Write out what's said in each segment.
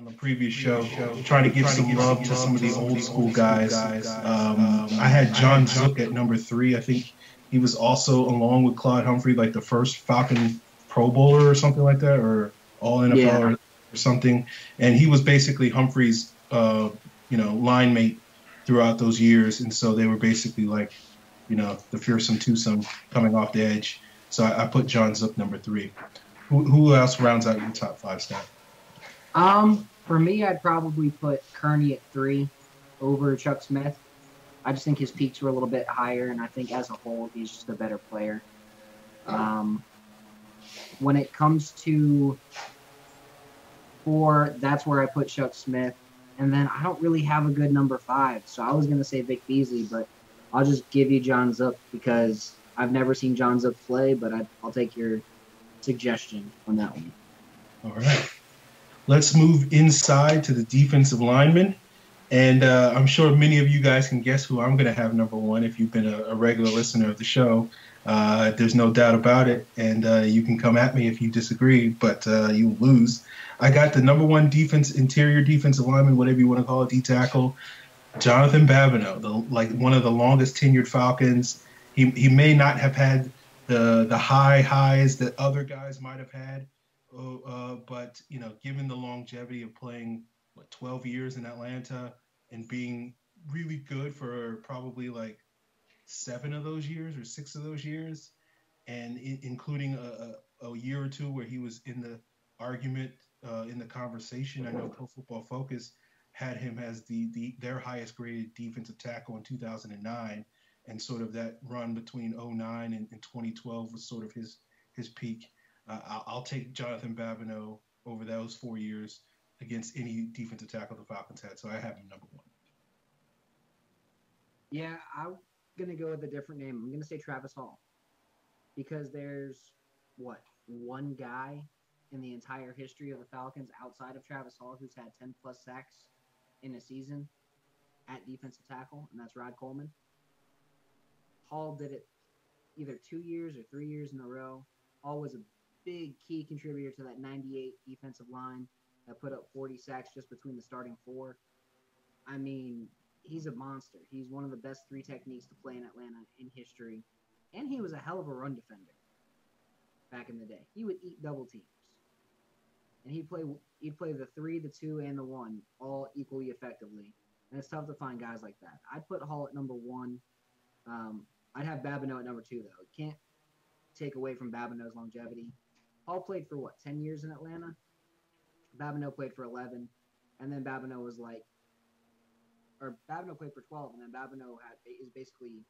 on the previous show, trying to give some love to some of the old school guys. I had John Zook at number 3. I think he was also, along with Claude Humphrey, like the first Falcon Pro Bowler or something like that, or All NFL or something. And he was basically Humphrey's, line mate throughout those years. And so they were basically like, the fearsome twosome coming off the edge. So I put John Zook number 3. Who else rounds out your top 5, Scott? For me, I'd probably put Kearney at 3 over Chuck Smith. I just think his peaks were a little bit higher, and I think as a whole, he's just a better player. When it comes to 4, that's where I put Chuck Smith. And then I don't really have a good number 5, so I was going to say Vic Beasley, but I'll just give you John Zook because I've never seen John Zook play, but I'll take your suggestion on that one. All right. Let's move inside to the defensive linemen. And I'm sure many of you guys can guess who I'm going to have number 1 if you've been a regular listener of the show. There's no doubt about it. And you can come at me if you disagree, but you lose. I got the number 1 interior defensive lineman, whatever you want to call it, D-tackle, Jonathan Babineau, one of the longest tenured Falcons. He may not have had the highs that other guys might have had. But, given the longevity of playing, 12 years in Atlanta and being really good for probably 7 of those years or 6 of those years, and including a year or 2 where he was in the argument, in the conversation. I know Pro Football Focus had him as their highest graded defensive tackle in 2009, and sort of that run between 2009 and 2012 was sort of his peak. I'll take Jonathan Babineau over those 4 years against any defensive tackle the Falcons had, so I have him number 1. Yeah, I'm going to go with a different name. I'm going to say Travis Hall because there's, one guy in the entire history of the Falcons outside of Travis Hall who's had 10-plus sacks in a season at defensive tackle, and that's Rod Coleman. Hall did it either 2 years or 3 years in a row. Hall was a big key contributor to that 98 defensive line that put up 40 sacks just between the starting 4. I mean, he's a monster. He's one of the best 3 techniques to play in Atlanta in history. And he was a hell of a run defender back in the day. He would eat double teams. And he'd play the 3, the 2, and the 1 all equally effectively. And it's tough to find guys like that. I'd put Hall at number 1. I'd have Babineau at number 2, though. Can't take away from Babineau's longevity. Hall played for 10 years in Atlanta? Babineau played for 11, and then Babineau played for 12, and then Babineau is basically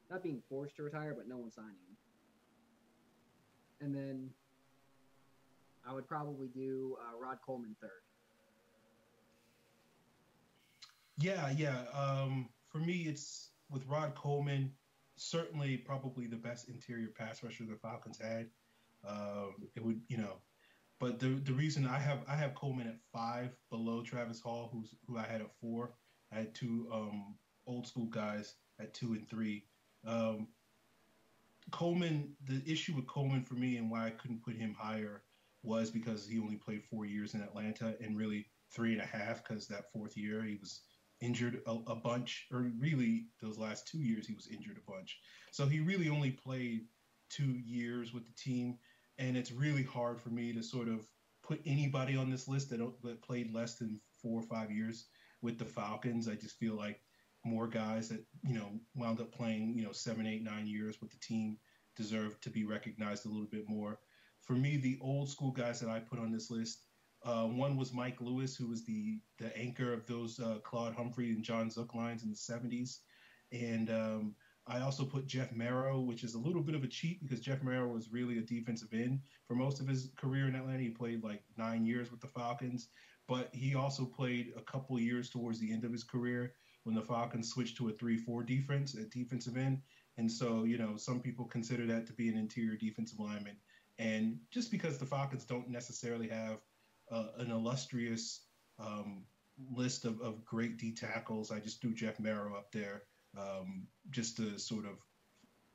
not being forced to retire, but no one's signing him. And then I would probably do Rod Coleman 3rd. Yeah. For me, it's with Rod Coleman, certainly probably the best interior pass rusher the Falcons had. It would, but the reason I have Coleman at 5 below Travis Hall, who I had at 4. I had 2 old school guys at 2 and 3. Coleman, the issue with Coleman for me and why I couldn't put him higher was because he only played 4 years in Atlanta, and really 3.5 because that 4th year he was injured a bunch, or really those last 2 years he was injured a bunch. So he really only played 2 years with the team, and it's really hard for me to sort of put anybody on this list that played less than 4 or 5 years with the Falcons. I just feel like more guys that, wound up playing, 7, 8, 9 years with the team deserve to be recognized a little bit more. For me, the old school guys that I put on this list, one was Mike Lewis, who was the anchor of those Claude Humphrey and John Zook lines in the 70s. And I also put Jeff Marrow, which is a little bit of a cheat because Jeff Marrow was really a defensive end for most of his career in Atlanta. He played 9 years with the Falcons, but he also played a couple of years towards the end of his career when the Falcons switched to a 3-4 defense at defensive end. And so, some people consider that to be an interior defensive lineman. And just because the Falcons don't necessarily have an illustrious list of great D tackles, I just threw Jeff Marrow up there just to sort of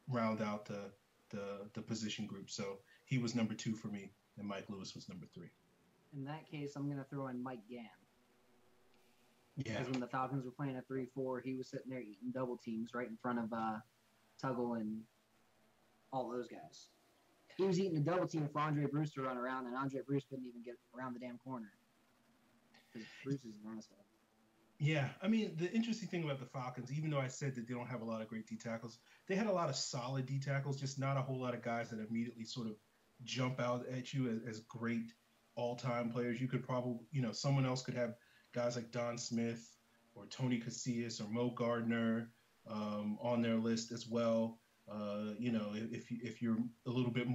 round out the position group. So he was number 2 for me, and Mike Lewis was number 3. In that case, I'm going to throw in Mike Gann. Yeah. Because when the Falcons were playing at 3-4, he was sitting there eating double teams right in front of Tuggle and all those guys. He was eating a double team for Andre Bruce to run around, and Andre Bruce couldn't even get around the damn corner. Because Bruce is an asshole. Yeah, I mean, the interesting thing about the Falcons, even though I said that they don't have a lot of great D tackles, they had a lot of solid D tackles, just not a whole lot of guys that immediately sort of jump out at you as great all-time players. You could probably, someone else could have guys like Don Smith or Tony Casillas or Mo Gardner on their list as well. If you're have a little bit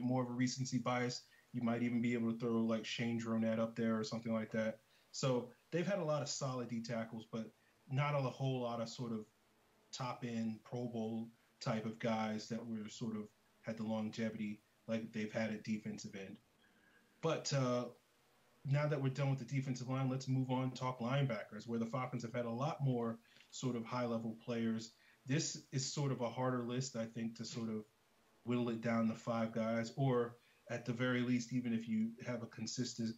more of a recency bias, you might even be able to throw like Shane Dronette up there or something like that. So they've had a lot of solid D tackles, but not a whole lot of sort of top end Pro Bowl type of guys that were sort of had the longevity like they've had at defensive end. But now that we're done with the defensive line, let's move on and talk linebackers, where the Falcons have had a lot more sort of high level players. This is sort of a harder list, I think, to sort of whittle it down to 5 guys, or at the very least, even if you have a consensus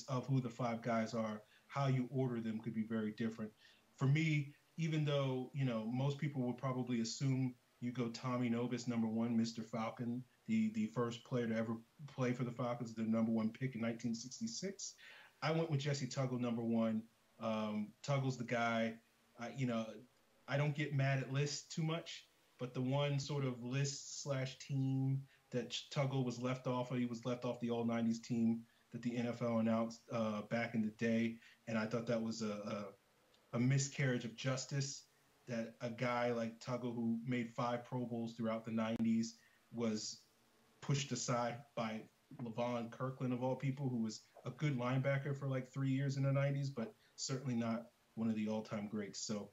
of who the 5 guys are, how you order them could be very different. For me, even though, most people would probably assume you go Tommy Nobis, number 1, Mr. Falcon, the first player to ever play for the Falcons, the number 1 pick in 1966. I went with Jesse Tuggle, number 1. Tuggle's the guy. I don't get mad at lists too much, but the one sort of list/team that Tuggle was left off of, he was left off the All-90s team that the NFL announced back in the day, and I thought that was a miscarriage of justice, that a guy like Tuggle, who made 5 Pro Bowls throughout the 90s, was pushed aside by Levon Kirkland, of all people, who was a good linebacker for like 3 years in the 90s, but certainly not one of the all-time greats. So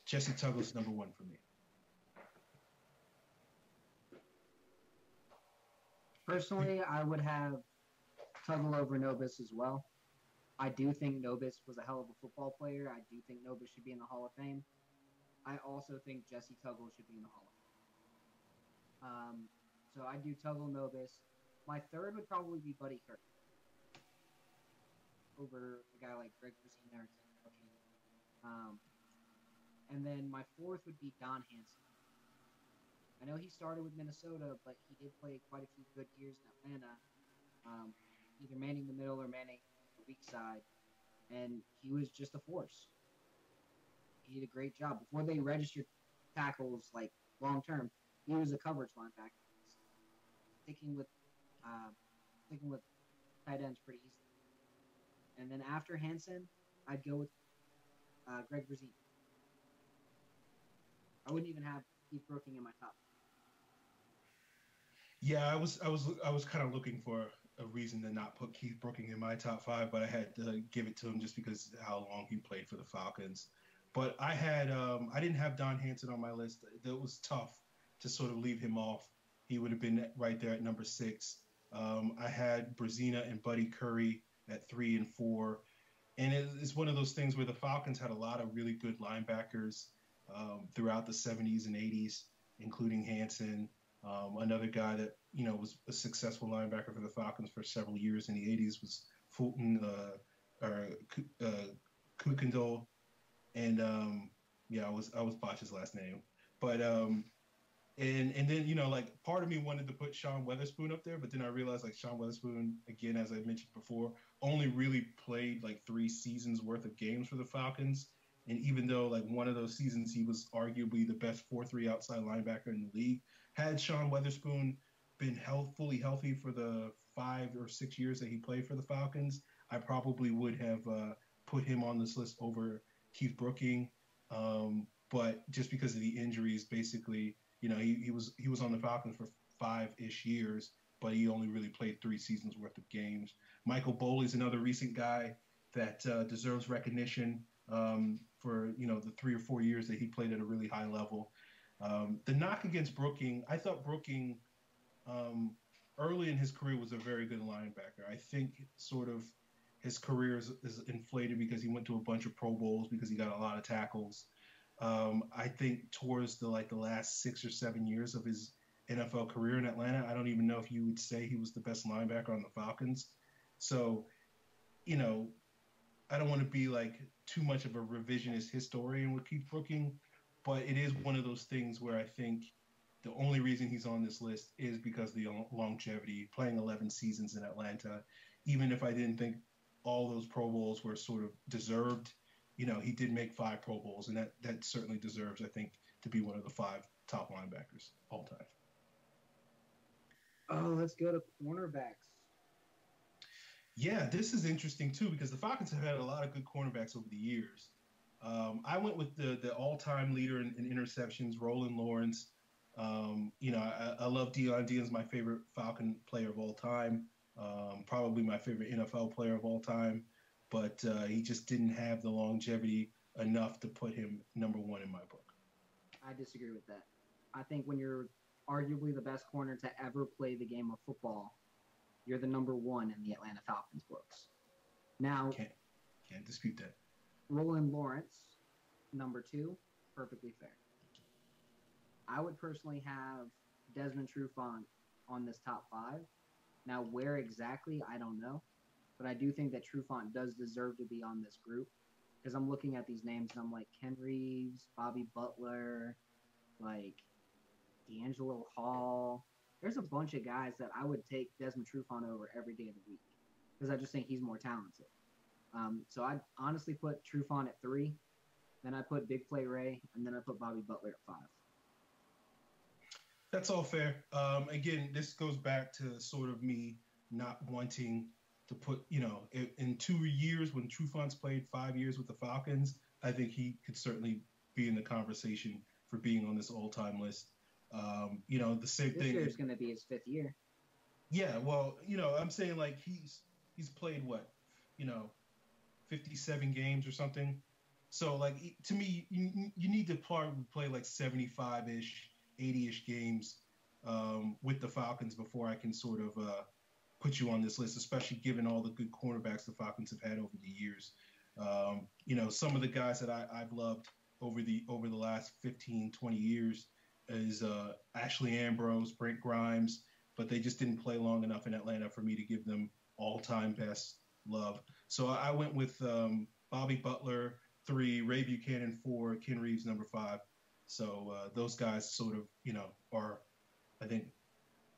Jesse Tuggle's number 1 for me. Personally, I would have Tuggle over Nobis as well. I do think Nobis was a hell of a football player. I do think Nobis should be in the Hall of Fame. I also think Jesse Tuggle should be in the Hall of Fame. So I do Tuggle, Nobis. My third would probably be Buddy Kirk over a guy like Greg Brzezina or Keith Brooking. And then my fourth would be Don Hanson. I know he started with Minnesota, but he did play quite a few good years in Atlanta, either manning the middle or manning the weak side, and he was just a force. He did a great job. Before they registered tackles like long term, he was a coverage linebacker. Sticking with tight ends pretty easily. And then after Hansen, I'd go with Greg Brzezina. I wouldn't even have Keith Brooking in my top. Yeah, I was kind of looking for a reason to not put Keith Brooking in my top 5, but I had to give it to him just because of how long he played for the Falcons. But I didn't have Don Hanson on my list. It was tough to sort of leave him off. He would have been right there at number 6. I had Brzezina and Buddy Curry at 3 and 4. And it's one of those things where the Falcons had a lot of really good linebackers throughout the 70s and 80s, including Hanson. Another guy that, was a successful linebacker for the Falcons for several years in the 80s was Fulton Kuykendall. And I was botched his last name. But and then, part of me wanted to put Sean Weatherspoon up there, but then I realized Sean Weatherspoon, again, as I mentioned before, only really played 3 seasons worth of games for the Falcons. And even though one of those seasons he was arguably the best 4-3 outside linebacker in the league, had Sean Weatherspoon been fully healthy for the 5 or 6 years that he played for the Falcons, I probably would have put him on this list over Keith Brooking. But just because of the injuries, basically, he was on the Falcons for 5-ish years, but he only really played 3 seasons worth of games. Michael Boley's another recent guy that deserves recognition for the 3 or 4 years that he played at a really high level. The knock against Brooking, I thought Brooking early in his career was a very good linebacker. I think sort of his career is inflated because he went to a bunch of Pro Bowls, because he got a lot of tackles. I think towards the last 6 or 7 years of his NFL career in Atlanta. I don't even know if you would say he was the best linebacker on the Falcons. So, you know, I don't want to be like too much of a revisionist historian with Keith Brooking, but it is one of those things where I think the only reason he's on this list is because of the longevity, playing 11 seasons in Atlanta. Even if I didn't think all those Pro Bowls were sort of deserved, he did make 5 Pro Bowls, and that certainly deserves, I think, to be one of the 5 top linebackers all time. Oh, let's go to cornerbacks. Yeah, this is interesting too because the Falcons have had a lot of good cornerbacks over the years. I went with the all-time leader in interceptions, Roland Lawrence. I love Deion. Deion's my favorite Falcon player of all time. Probably my favorite NFL player of all time. But he just didn't have the longevity enough to put him number 1 in my book. I disagree with that. I think when you're arguably the best corner to ever play the game of football, you're the number 1 in the Atlanta Falcons books. Now, can't dispute that. Roland Lawrence, number 2, perfectly fair. I would personally have Desmond Trufant on this top 5. Now, where exactly, I don't know. But I do think that Trufant does deserve to be on this group because I'm looking at these names and I'm like Ken Reeves, Bobby Butler, like D'Angelo Hall. There's a bunch of guys that I would take Desmond Trufant over every day of the week because I just think he's more talented. So I'd honestly put Trufant at 3, then I put Big Play Ray, and then I put Bobby Butler at 5. That's all fair. Again, this goes back to sort of me not wanting to put, in 2 years when Trufant's played 5 years with the Falcons, I think he could certainly be in the conversation for being on this all-time list. The same thing. This year's going to be his 5th year. Yeah, well, I'm saying like he's played what, 57 games or something. So like to me, you need to probably play like 75-ish, 80-ish games with the Falcons before I can sort of put you on this list, especially given all the good cornerbacks the Falcons have had over the years. Some of the guys that I've loved over the last 15, 20 years is Ashley Ambrose, Brent Grimes, but they just didn't play long enough in Atlanta for me to give them all-time best love. So I went with Bobby Butler, 3, Ray Buchanan, 4, Ken Reeves, number 5. So those guys sort of, are, I think,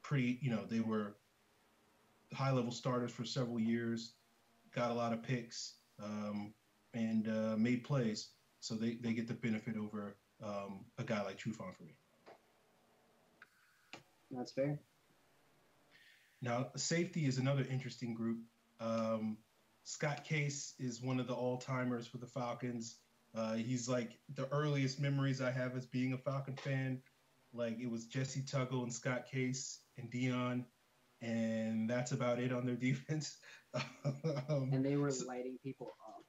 pretty, they were high-level starters for several years, got a lot of picks, and made plays. So they get the benefit over a guy like Trufant for me. That's fair. Now, safety is another interesting group. Scott Case is one of the all-timers for the Falcons. He's like the earliest memories I have as being a Falcon fan. Like it was Jesse Tuggle and Scott Case and Deion, and that's about it on their defense. And they were lighting people up.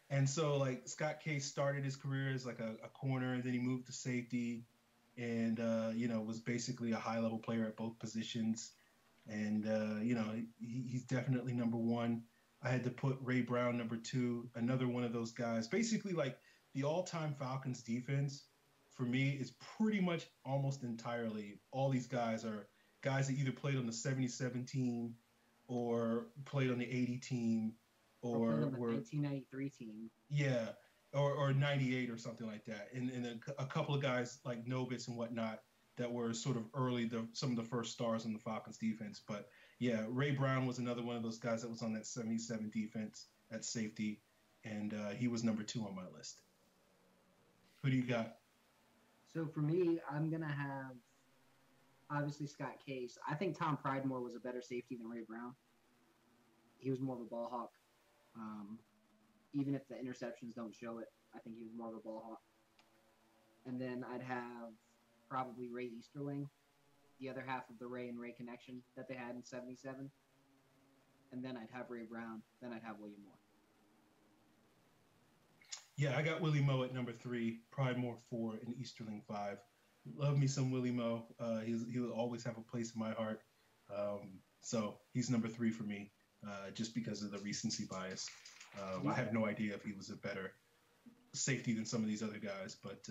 And so like Scott Case started his career as like a corner, and then he moved to safety, and was basically a high-level player at both positions. And he's definitely number 1. I had to put Ray Brown number 2, another one of those guys. Basically, like the all-time Falcons defense for me is pretty much almost entirely all these guys are guys that either played on the 77 team or played on the 80 team or were the were 1993 team. Yeah, or 98 or something like that. And a couple of guys like Nobis and whatnot that were sort of early, some of the first stars on the Falcons defense. But yeah, Ray Brown was another one of those guys that was on that 77 defense at safety, and he was number 2 on my list. Who do you got? So for me, I'm going to have, obviously, Scott Case. I think Tom Pridemore was a better safety than Ray Brown. He was more of a ball hawk. Even if the interceptions don't show it, I think he was more of a ball hawk. And then I'd have probably Ray Easterling, the other half of the Ray and Ray connection that they had in 77. And then I'd have Ray Brown. Then I'd have William Moore. Yeah, I got Willie Moe at number 3, Pridemore 4, and Easterling 5. Love me some Willie Moe. He'll always have a place in my heart. So he's number 3 for me, just because of the recency bias. I have no idea if he was a better safety than some of these other guys, but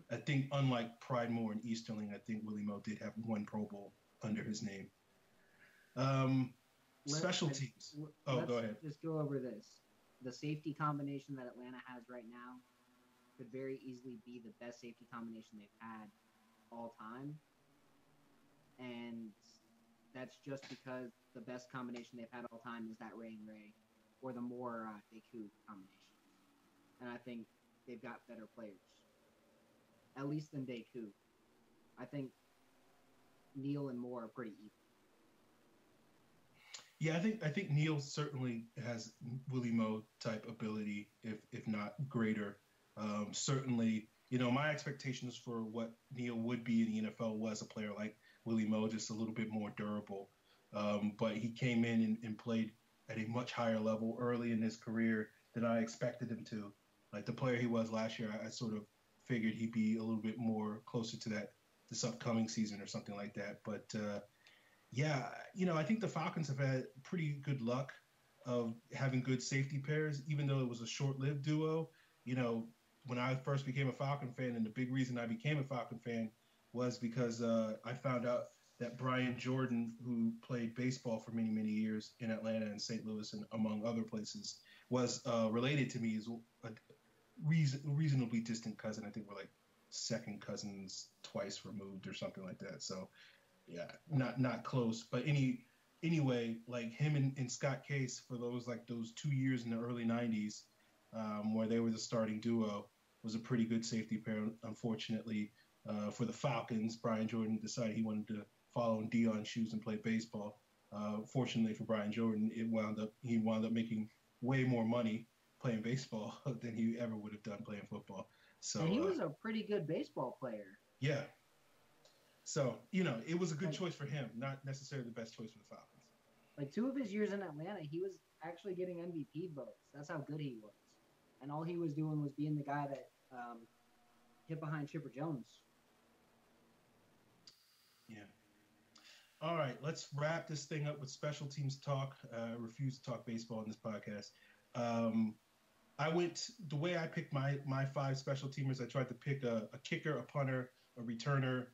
I think unlike Pridemore and Easterling, I think Willie Moe did have one Pro Bowl under his name. Special teams. Oh, Let's go ahead. just go over this. The safety combination that Atlanta has right now could very easily be the best safety combination they've had all time. And that's just because the best combination they've had all time is that Ray and Ray or the Moore Deku combination. And I think they've got better players, at least than Deku. I think Neal and Moore are pretty even. Yeah, I think Neal certainly has Willie Moe type ability, if not greater. Certainly, my expectations for what Neal would be in the NFL was a player like Willie Moe, just a little bit more durable. But he came in and played at a much higher level early in his career than I expected him to. Like the player he was last year, I sort of figured he'd be a little bit more closer to that this upcoming season or something like that. But yeah, I think the Falcons have had pretty good luck of having good safety pairs, even though it was a short-lived duo. When I first became a Falcon fan, and the big reason I became a Falcon fan was because I found out that Brian Jordan, who played baseball for many, many years in Atlanta and St. Louis and among other places, was related to me as a reasonably distant cousin. I think we're like second cousins twice removed or something like that. So yeah, not close. But anyway, like him and Scott Case for those 2 years in the early '90s, where they were the starting duo, was a pretty good safety pair. Unfortunately, for the Falcons, Brian Jordan decided he wanted to follow in Dion's shoes and play baseball. Fortunately for Brian Jordan, he wound up making way more money playing baseball than he ever would have done playing football. So and he was a pretty good baseball player. Yeah. So, it was a good choice for him, not necessarily the best choice for the Falcons. Like 2 of his years in Atlanta, he was actually getting MVP votes. That's how good he was. And all he was doing was being the guy that hit behind Chipper Jones. Yeah. All right, let's wrap this thing up with special teams talk. I refuse to talk baseball in this podcast. The way I picked my 5 special teamers, I tried to pick a kicker, a punter, a returner,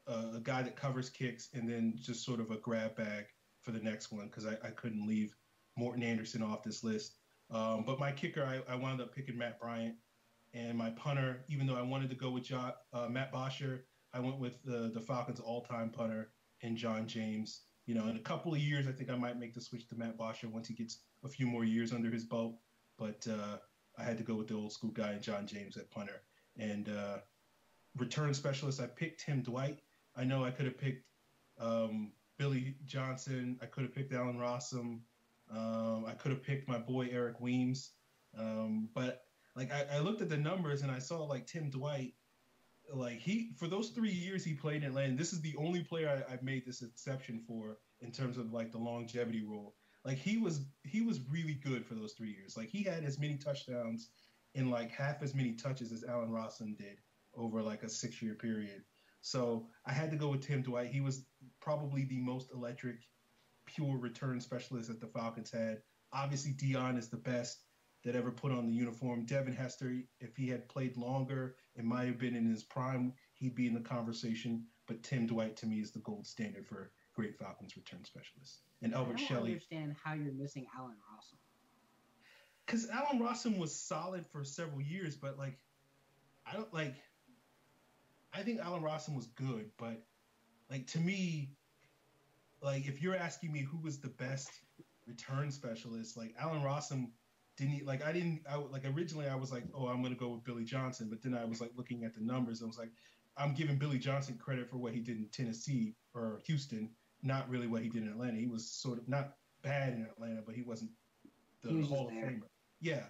a guy that covers kicks, and then just sort of a grab bag for the next one because I couldn't leave Morton Anderson off this list. But my kicker, I wound up picking Matt Bryant. And my punter, even though I wanted to go with Matt Bosher, I went with the Falcons' all-time punter and John James. In a couple of years, I think I might make the switch to Matt Bosher once he gets a few more years under his belt. But I had to go with the old school guy and John James at punter. And return specialist, I picked Tim Dwight. I know I could have picked Billy Johnson. I could have picked Allen Rossum. I could have picked my boy Eric Weems. But I looked at the numbers and I saw like Tim Dwight. For those 3 years he played in Atlanta, this is the only player I've made this exception for in terms of like the longevity rule. Like he was really good for those 3 years. Like he had as many touchdowns and like half as many touches as Allen Rossum did over like a 6-year period. So I had to go with Tim Dwight. He was probably the most electric, pure return specialist that the Falcons had. Obviously, Dion is the best that ever put on the uniform. Devin Hester, if he had played longer, it might have been in his prime, he'd be in the conversation. But Tim Dwight, to me, is the gold standard for great Falcons return specialists. And Albert Shelley. I don't understand how you're missing Allen Rossum. Because Allen Rossum was solid for several years, but I think Allen Rossum was good, but to me, if you're asking me who was the best return specialist, Allen Rossum originally I was like, oh, I'm going to go with Billy Johnson. But then I was looking at the numbers. I was like, I'm giving Billy Johnson credit for what he did in Tennessee or Houston, not really what he did in Atlanta. He was sort of not bad in Atlanta, but he wasn't the Hall of Famer. Yeah.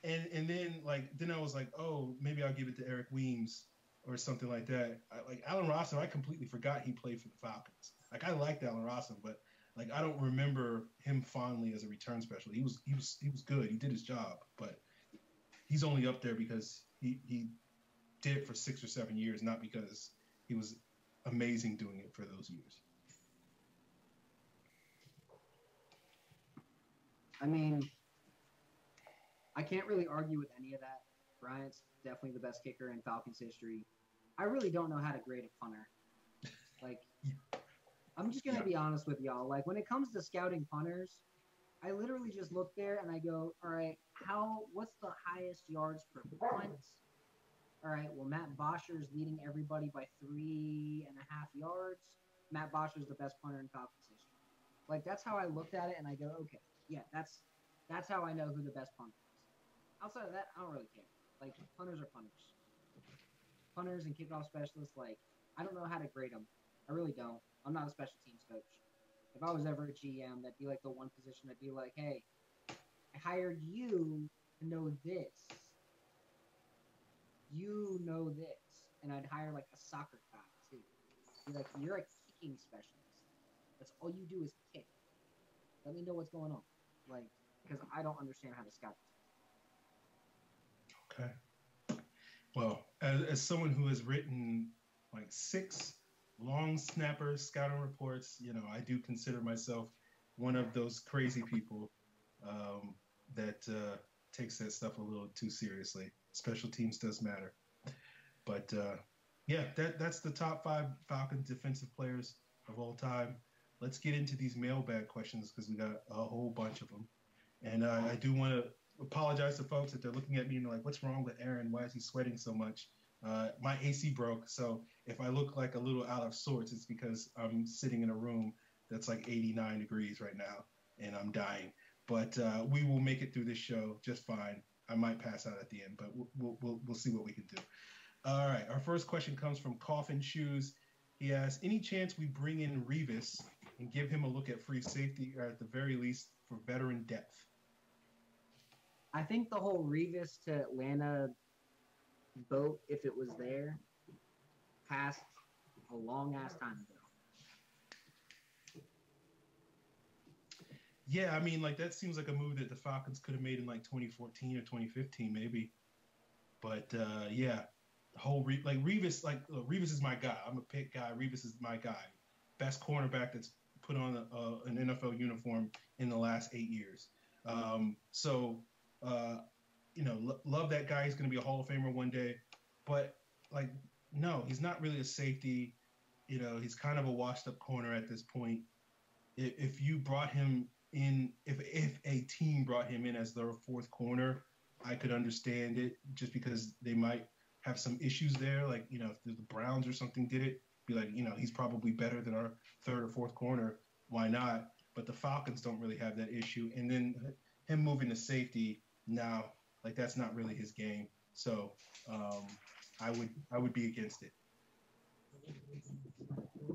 And then then I was like, oh, maybe I'll give it to Eric Weems or something like that. Allen Rossum, I completely forgot he played for the Falcons. I liked Allen Rossum, but I don't remember him fondly as a return specialist. He was good. He did his job, but he's only up there because he did it for 6 or 7 years, not because he was amazing doing it for those years. I mean, I can't really argue with any of that. Bryant's definitely the best kicker in Falcons history. I really don't know how to grade a punter. Like, I'm just gonna be honest with y'all. Like, when it comes to scouting punters, I literally just look there and I go, all right, what's the highest yards per punt? All right, well, Matt Bosher is leading everybody by 3.5 yards. Matt Bosher is the best punter in Falcons history. Like, that's how I looked at it, and I go, okay, yeah, that's how I know who the best punter is. Outside of that, I don't really care. Like, punters are punters. Punters and kickoff specialists, like, I don't know how to grade them. I really don't. I'm not a special teams coach. If I was ever a GM, that'd be like the one position I'd be like, hey, I hired you to know this. You know this. And I'd hire like a soccer guy too. Be like, you're a kicking specialist. That's all you do is kick. Let me know what's going on. Like, because I don't understand how to scout this. Okay. Well, as someone who has written like 6 long snapper scouting reports, I do consider myself one of those crazy people that takes that stuff a little too seriously. Special teams does matter. But yeah, that's the top 5 Falcons defensive players of all time. Let's get into these mailbag questions because we got a whole bunch of them. And I do want to apologize to folks that they're looking at me and they're like, what's wrong with Aaron? Why is he sweating so much? My AC broke, so if I look like a little out of sorts, it's because I'm sitting in a room that's like 89 degrees right now, and I'm dying. But we will make it through this show just fine. I might pass out at the end, but we'll see what we can do. All right, our first question comes from Coffin Shoes. He asks, any chance we bring in Revis and give him a look at free safety, or at the very least for veteran depth? I think the whole Revis to Atlanta boat, if it was there, passed a long ass time ago. Yeah, I mean, like that seems like a move that the Falcons could have made in like 2014 or 2015, maybe. But yeah, the whole Revis, Revis is my guy. I'm a pick guy. Revis is my guy. Best cornerback that's put on an NFL uniform in the last 8 years. Love that guy. He's going to be a Hall of Famer one day. But like, no, he's not really a safety. He's kind of a washed-up corner at this point. If you brought him in, if a team brought him in as their 4th corner, I could understand it, just because they might have some issues there. Like, if the Browns or something did it, be like, he's probably better than our 3rd or 4th corner. Why not? But the Falcons don't really have that issue. And then him moving to safety now, like that's not really his game. So I would be against it.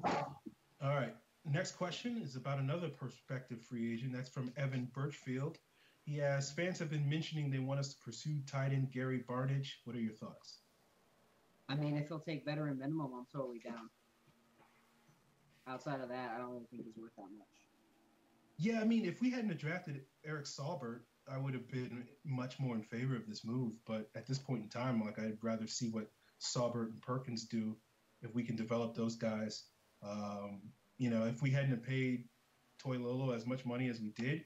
All right. Next question is about another prospective free agent. That's from Evan Birchfield. He asks, fans have been mentioning they want us to pursue tight end Gary Barnidge. What are your thoughts? I mean, if he'll take veteran minimum, I'm totally down. Outside of that, I don't really think he's worth that much. Yeah, I mean, if we hadn't drafted Eric Saubert, I would have been much more in favor of this move. But at this point in time, like, I'd rather see what Saubert and Perkins do if we can develop those guys. If we hadn't paid Toilolo as much money as we did,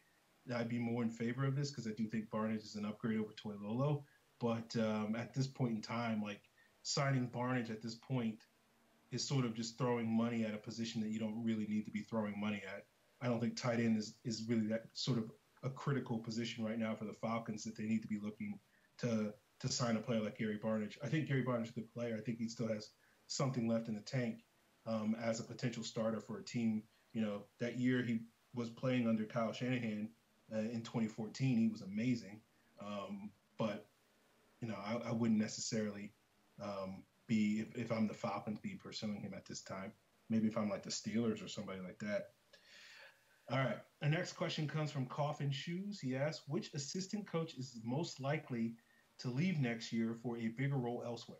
I'd be more in favor of this because I do think Barnidge is an upgrade over Toilolo. But at this point in time, like, signing Barnidge at this point is sort of just throwing money at a position that you don't really need to be throwing money at. I don't think tight end is really that sort of a critical position right now for the Falcons that they need to be looking to sign a player like Gary Barnidge. I think Gary Barnidge is a good player. I think he still has something left in the tank as a potential starter for a team. That year he was playing under Kyle Shanahan in 2014. He was amazing. But I wouldn't necessarily be, if I'm the Falcons, be pursuing him at this time. Maybe if I'm like the Steelers or somebody like that. All right. The next question comes from Coffin Shoes. He asks, which assistant coach is most likely to leave next year for a bigger role elsewhere?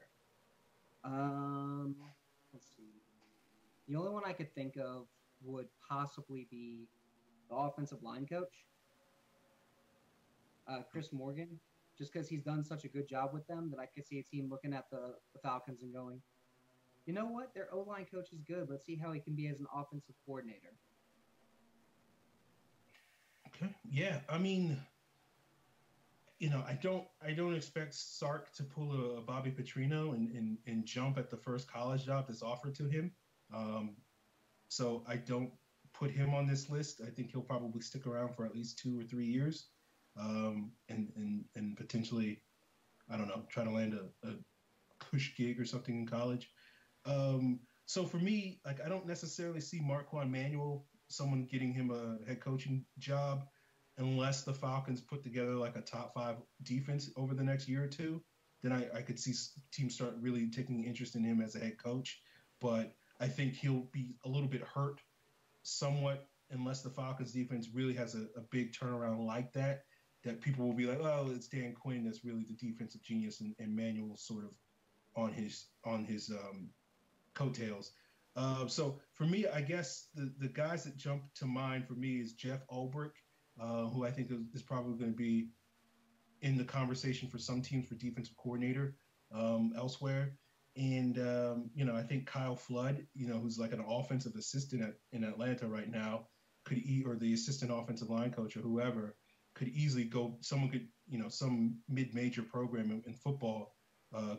Let's see. The only one I could think of would possibly be the offensive line coach, Chris Morgan, just because he's done such a good job with them that I could see a team looking at the Falcons and going, you know what? Their O-line coach is good. Let's see how he can be as an offensive coordinator. Okay. Yeah. I mean, I don't expect Sark to pull a Bobby Petrino and jump at the first college job that's offered to him. Um, so I don't put him on this list. I think he'll probably stick around for at least 2 or 3 years, and potentially, I don't know, try to land a cush gig or something in college. So for me, like I don't necessarily see Marquand Manuel, someone getting him a head coaching job, unless the Falcons put together like a top five defense over the next year or two. Then I could see teams start really taking interest in him as a head coach. But I think he'll be a little bit hurt somewhat unless the Falcons defense really has a big turnaround like that. That people will be like, oh, it's Dan Quinn that's really the defensive genius, and Manuel sort of on his coattails. So for me, I guess the guys that jump to mind for me is Jeff Ulbrich, who I think is probably going to be in the conversation for some teams for defensive coordinator elsewhere. And I think Kyle Flood, who's like an offensive assistant in Atlanta right now, or the assistant offensive line coach or whoever, could easily go. Someone could, some mid-major program in football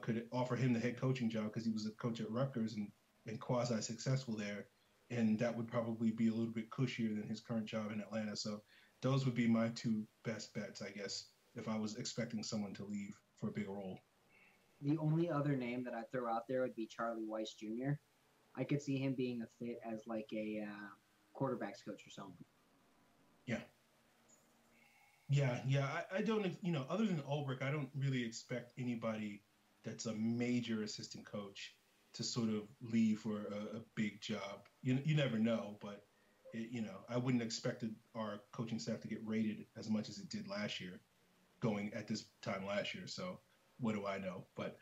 could offer him the head coaching job because he was a coach at Rutgers and quasi successful there, and that would probably be a little bit cushier than his current job in Atlanta. So those would be my two best bets, I guess, if I was expecting someone to leave for a big role. The only other name that I'd throw out there would be Charlie Weiss Jr. I could see him being a fit as like a quarterbacks coach or something. Yeah. Yeah. I don't, other than Ulbrich, I don't really expect anybody that's a major assistant coach to sort of leave for a big job. You never know, but I wouldn't expect our coaching staff to get rated as much as it did last year, going at this time last year. So what do I know? But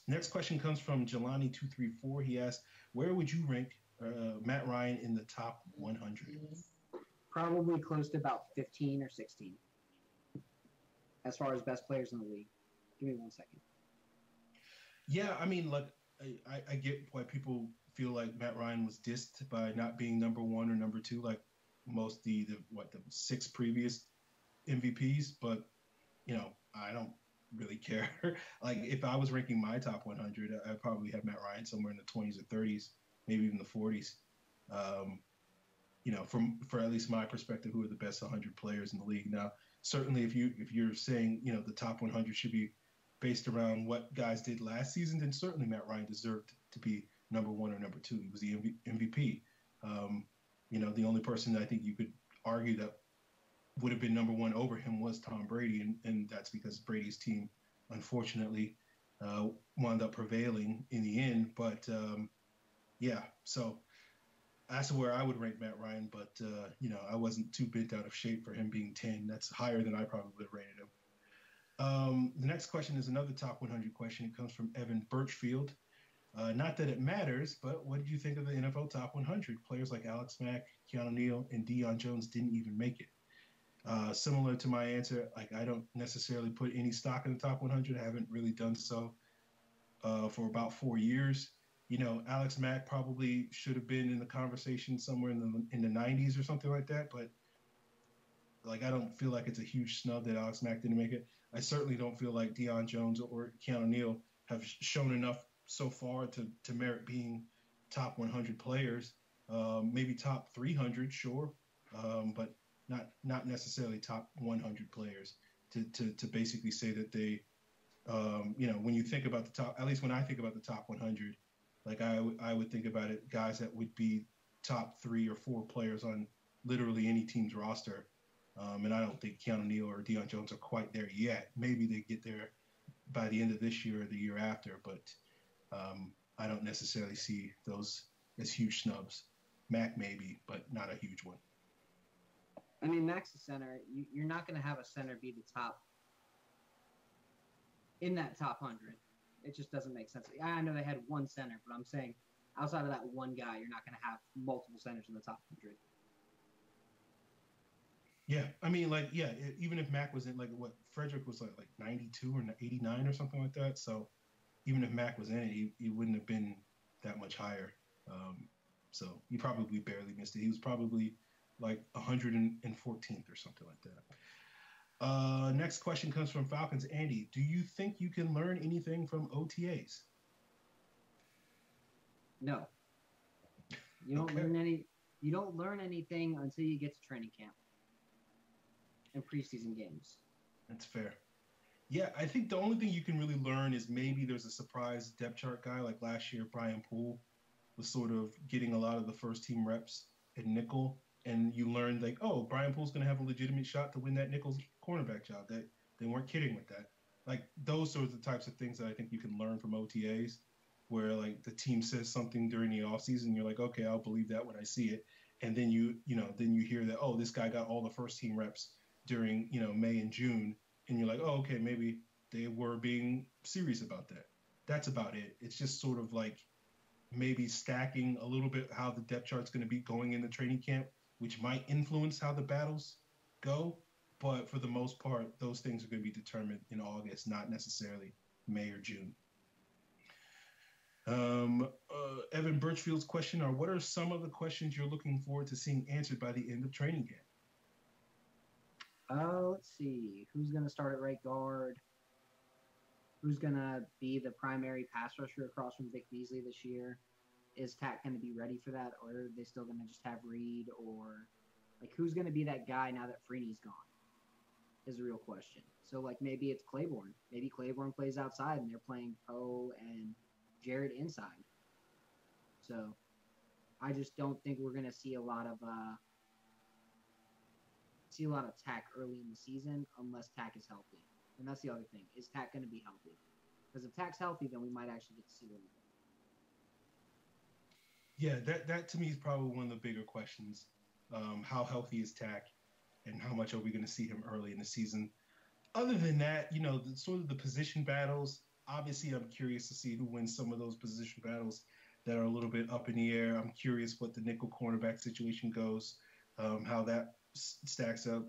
next question comes from Jelani234. He asked, where would you rank Matt Ryan in the top 100? Probably close to about 15 or 16 as far as best players in the league. Give me 1 second. Yeah, I mean, like, I get why people feel like Matt Ryan was dissed by not being number one or number two, like most the 6 previous MVPs. But I don't really care. Like, if I was ranking my top 100, I'd probably have Matt Ryan somewhere in the 20s or 30s, maybe even the 40s. For at least my perspective, who are the best 100 players in the league. Now, certainly, if you're saying the top 100 should be based around what guys did last season, then certainly Matt Ryan deserved to be number one or number two. He was the MVP. The only person I think you could argue that would have been number one over him was Tom Brady, and that's because Brady's team, unfortunately, wound up prevailing in the end. But so that's where I would rank Matt Ryan. But I wasn't too bent out of shape for him being 10. That's higher than I probably would have rated him. The next question is another top 100 question. It comes from Evan Birchfield. Not that it matters, but what did you think of the NFL top 100? Players like Alex Mack, Keanu Neal, and Deion Jones didn't even make it. Similar to my answer, like I don't necessarily put any stock in the top 100. I haven't really done so for about 4 years. Alex Mack probably should have been in the conversation somewhere in the 90s or something like that, but like I don't feel like it's a huge snub that Alex Mack didn't make it. I certainly don't feel like Deion Jones or Keanu Neal have shown enough so far to merit being top 100 players. Maybe top 300, sure, but not necessarily top 100 players to basically say that they, when you think about the top, at least when I think about the top 100, like I would think about it, guys that would be top 3 or 4 players on literally any team's roster. And I don't think Keanu Neal or Deion Jones are quite there yet. Maybe they get there by the end of this year or the year after, but I don't necessarily see those as huge snubs. Mac maybe, but not a huge one. I mean, Mac's a center. You're not going to have a center be the top in that top 100. It just doesn't make sense. I know they had one center, but I'm saying outside of that one guy, you're not going to have multiple centers in the top 100. Yeah, I mean, like, yeah, even if Mac was in, like, Frederick was like 92 or 89 or something like that. So even if Mac was in it, he wouldn't have been that much higher. So he probably barely missed it. He was probably like 114th or something like that. Next question comes from Falcons Andy. Do you think you can learn anything from OTAs? No, you don't Okay, learn any. You don't learn anything until you get to training camp and preseason games. that's fair. Yeah, I think the only thing you can really learn is maybe there's a surprise depth chart guy like last year. Brian Poole was sort of getting a lot of the first team reps at nickel, and you learned like, oh, Brian Poole's going to have a legitimate shot to win that nickel cornerback job. That they weren't kidding with that. Like those are the types of things that I think you can learn from OTAs, where like the team says something during the offseason, you're like, okay, I'll believe that when I see it, and then then you hear that, oh, this guy got all the first team reps during May and June, and you're like, oh, okay, maybe they were being serious about that. That's about it. It's just sort of like maybe stacking a little bit how the depth chart's going to be going in the training camp, which might influence how the battles go. But for the most part, those things are going to be determined in August, not necessarily May or June. Evan Birchfield's question are: what are some of the questions you're looking forward to seeing answered by the end of training camp? Let's see. Who's going to start at right guard? Who's going to be the primary pass rusher across from Vic Beasley this year? Is Tack going to be ready for that, or are they still going to just have Reed? Or like, who's going to be that guy now that Freeney's gone? Is a real question. So like maybe it's Claiborne. Maybe Claiborne plays outside and they're playing Poe and Jared inside. So I just don't think we're going to see a lot of Tack early in the season unless Tack is healthy. And that's the other thing. Is Tack going to be healthy? Because if Tack's healthy, then we might actually get to see a little bit. Yeah, that to me is probably one of the bigger questions. How healthy is Tack, and how much are we going to see him early in the season? Other than that, sort of the position battles. Obviously, I'm curious to see who wins some of those position battles that are a little bit up in the air. I'm curious what the nickel cornerback situation goes, how that stacks up.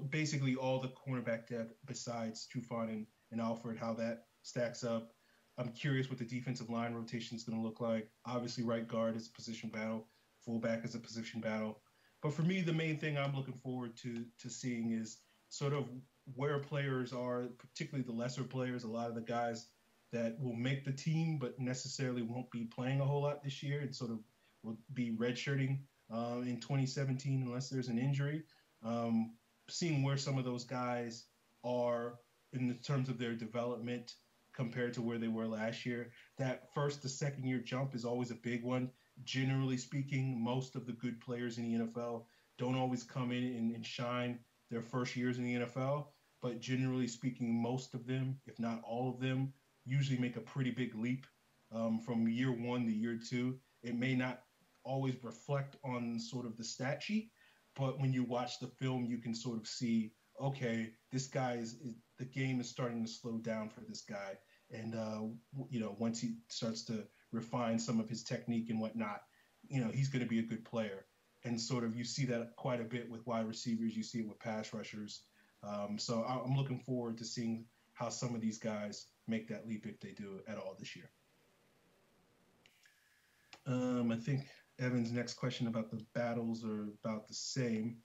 Basically all the cornerback depth besides Trufant and Alfred, how that stacks up. I'm curious what the defensive line rotation is going to look like. Obviously, right guard is a position battle, fullback is a position battle. But for me, the main thing I'm looking forward to seeing is sort of where players are, particularly the lesser players, a lot of the guys that will make the team but necessarily won't be playing a whole lot this year and sort of will be redshirting in 2017 unless there's an injury. Seeing where some of those guys are in the terms of their development compared to where they were last year. That first to second year jump is always a big one. Generally speaking, most of the good players in the NFL don't always come in and shine their first years in the NFL, but generally speaking, most of them, if not all of them, usually make a pretty big leap from year one to year two. It may not always reflect on sort of the stat sheet, but when you watch the film, you can sort of see, okay, this guy the game is starting to slow down for this guy. And, once he starts to refine some of his technique and whatnot, he's going to be a good player. And sort of you see that quite a bit with wide receivers. You see it with pass rushers. So I'm looking forward to seeing how some of these guys make that leap if they do at all this year. I think Evan's next question about the battles are about the same.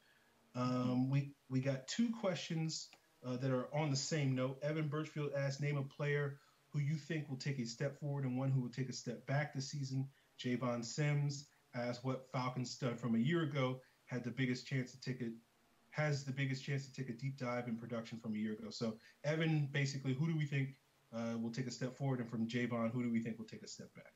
We got two questions that are on the same note. Evan Birchfield asked, name a player who you think will take a step forward and one who will take a step back this season. Javon Sims asked what Falcons stud from a year ago has the biggest chance to take a deep dive in production from a year ago. So Evan, basically, who do we think will take a step forward? And from Javon, who do we think will take a step back?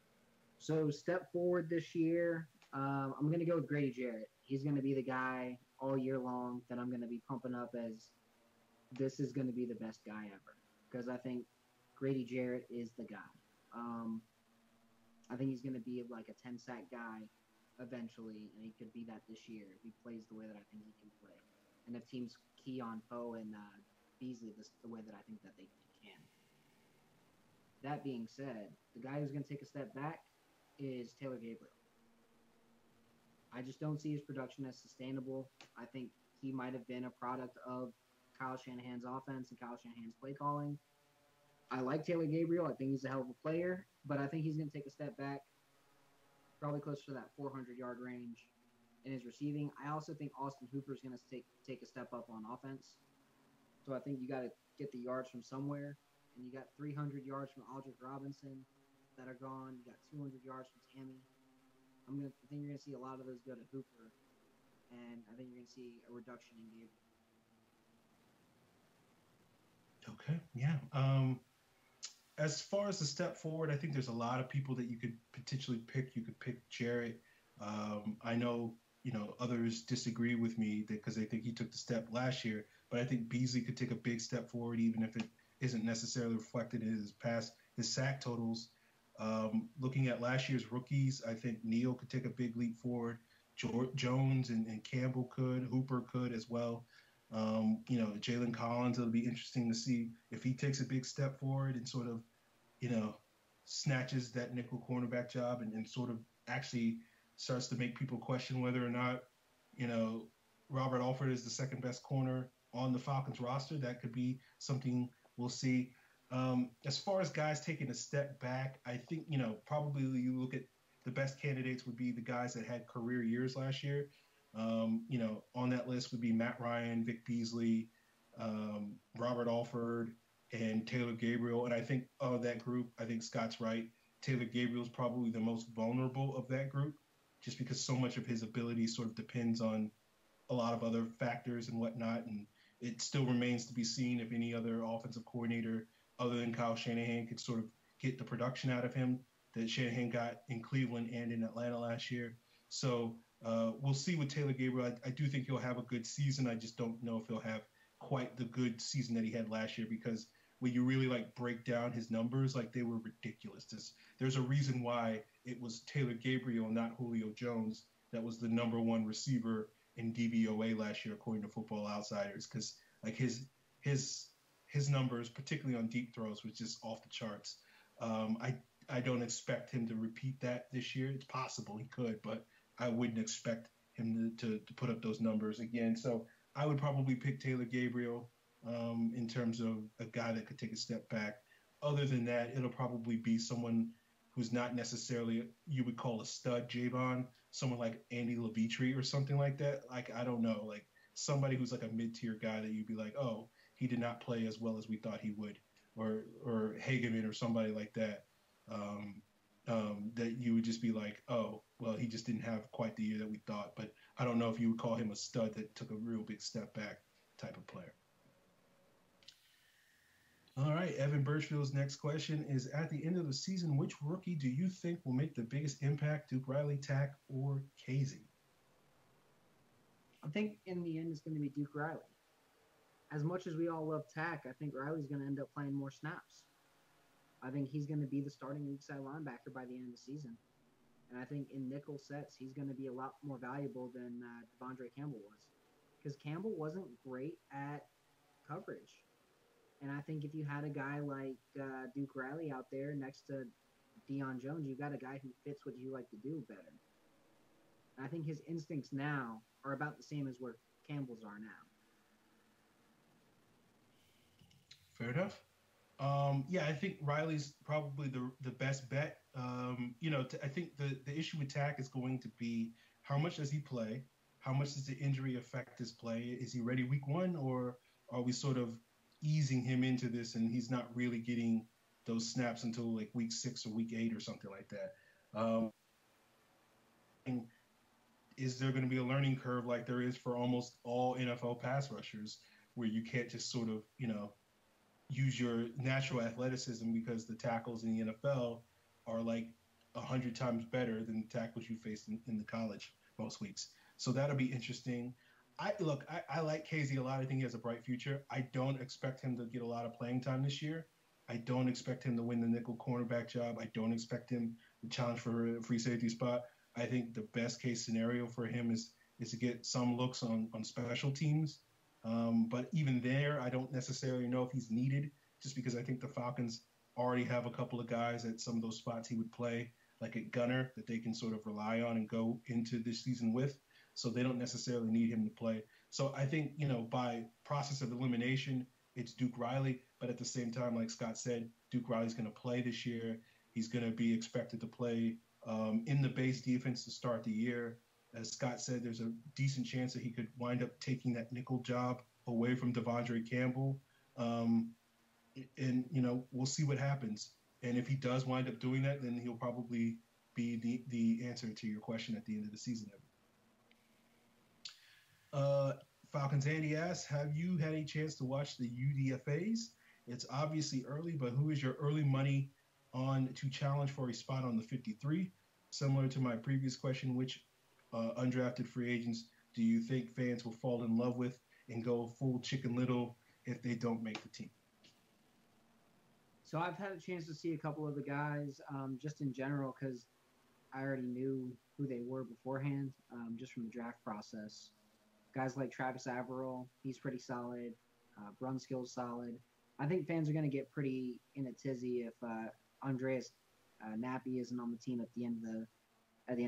So step forward this year, I'm going to go with Grady Jarrett. He's going to be the guy all year long that I'm going to be pumping up as this is going to be the best guy ever. Because I think Grady Jarrett is the guy. I think he's going to be like a 10-sack guy eventually, and he could be that this year if he plays the way that I think he can play. And if teams key on Poe and Beasley the way that I think that they can. That being said, the guy who's going to take a step back is Taylor Gabriel. I just don't see his production as sustainable. I think he might have been a product of Kyle Shanahan's offense and Kyle Shanahan's play calling. I like Taylor Gabriel. I think he's a hell of a player, but I think he's going to take a step back, probably close to that 400-yard range in his receiving. I also think Austin Hooper is going to take a step up on offense. So I think you got to get the yards from somewhere. And you got 300 yards from Aldrick Robinson that are gone. You got 200 yards from Tammy. I think you're gonna see a lot of those go to Hooper, and I think you're gonna see a reduction in Gabriel. Okay, yeah. As far as the step forward, I think there's a lot of people that you could potentially pick. You could pick Jarrett. I know others disagree with me because they think he took the step last year, but I think Beasley could take a big step forward, even if it isn't necessarily reflected in his sack totals. Looking at last year's rookies, I think Neal could take a big leap forward. Jones and Campbell could. Hooper could as well. Jalen Collins, it'll be interesting to see if he takes a big step forward and sort of, you know, snatches that nickel cornerback job and sort of actually starts to make people question whether or not, you know, Robert Alford is the second best corner on the Falcons roster. That could be something we'll see. As far as guys taking a step back, I think, probably you look at the best candidates would be the guys that had career years last year. On that list would be Matt Ryan, Vic Beasley, Robert Alford, and Taylor Gabriel. And I think of that group, I think Scott's right. Taylor Gabriel is probably the most vulnerable of that group, just because so much of his ability sort of depends on a lot of other factors and whatnot. And it still remains to be seen if any other offensive coordinator other than Kyle Shanahan could sort of get the production out of him that Shanahan got in Cleveland and in Atlanta last year. So we'll see with Taylor Gabriel. I do think he'll have a good season. I just don't know if he'll have quite the good season that he had last year, because when you really break down his numbers, they were ridiculous. There's a reason why it was Taylor Gabriel, not Julio Jones, that was the number one receiver in DVOA last year, according to Football Outsiders, because his numbers, particularly on deep throws, was just off the charts. I don't expect him to repeat that this year. It's possible he could, but I wouldn't expect him to put up those numbers again. So I would probably pick Taylor Gabriel in terms of a guy that could take a step back. Other than that, it'll probably be someone who's not necessarily you would call a stud Javon, someone like Andy Levitre or something like that. I don't know, somebody who's a mid-tier guy that you'd be like, oh, he did not play as well as we thought he would, or Hageman or somebody like that. That you would just be like, oh, well, he just didn't have quite the year that we thought. But I don't know if you would call him a stud that took a real big step back type of player. All right, Evan Birchfield's next question is, at the end of the season, which rookie do you think will make the biggest impact, Duke Riley, Tack, or Casey? I think in the end it's going to be Duke Riley. As much as we all love Tack, I think Riley's going to end up playing more snaps. I think he's going to be the starting weak side linebacker by the end of the season. And I think in nickel sets, he's going to be a lot more valuable than Devondre Campbell was. Because Campbell wasn't great at coverage. And I think if you had a guy like Duke Riley out there next to Deion Jones, you've got a guy who fits what you like to do better. And I think his instincts now are about the same as where Campbell's are now. Fair enough. I think Riley's probably the best bet. I think the issue with Tack is going to be, how much does he play? How much does the injury affect his play? Is he ready week one, or are we sort of easing him into this and he's not really getting those snaps until week 6 or week 8 or something like that? Is there going to be a learning curve like there is for almost all NFL pass rushers, where you can't just sort of, use your natural athleticism, because the tackles in the NFL are 100 times better than the tackles you face in the college most weeks. So that'll be interesting. I like Casey a lot. I think he has a bright future. I don't expect him to get a lot of playing time this year. I don't expect him to win the nickel cornerback job. I don't expect him to challenge for a free safety spot. I think the best case scenario for him is to get some looks on special teams. But even there, I don't necessarily know if he's needed, just because I think the Falcons already have a couple of guys at some of those spots he would play, like at gunner, that they can sort of rely on and go into this season with. So they don't necessarily need him to play. So I think, by process of elimination, it's Duke Riley. But at the same time, like Scott said, Duke Riley's going to play this year. He's going to be expected to play in the base defense to start the year. As Scott said, there's a decent chance that he could wind up taking that nickel job away from Devondre Campbell. And we'll see what happens. And if he does wind up doing that, then he'll probably be the answer to your question at the end of the season. Falcons Andy asks, have you had a chance to watch the UDFAs? It's obviously early, but who is your early money on to challenge for a spot on the 53? Similar to my previous question, which undrafted free agents do you think fans will fall in love with and go full Chicken Little if they don't make the team? So I've had a chance to see a couple of the guys just in general because I already knew who they were beforehand just from the draft process. Guys like Travis Averill, he's pretty solid. Brunskill's solid. I think fans are going to get pretty in a tizzy if Andreas Nappy isn't on the team at the end of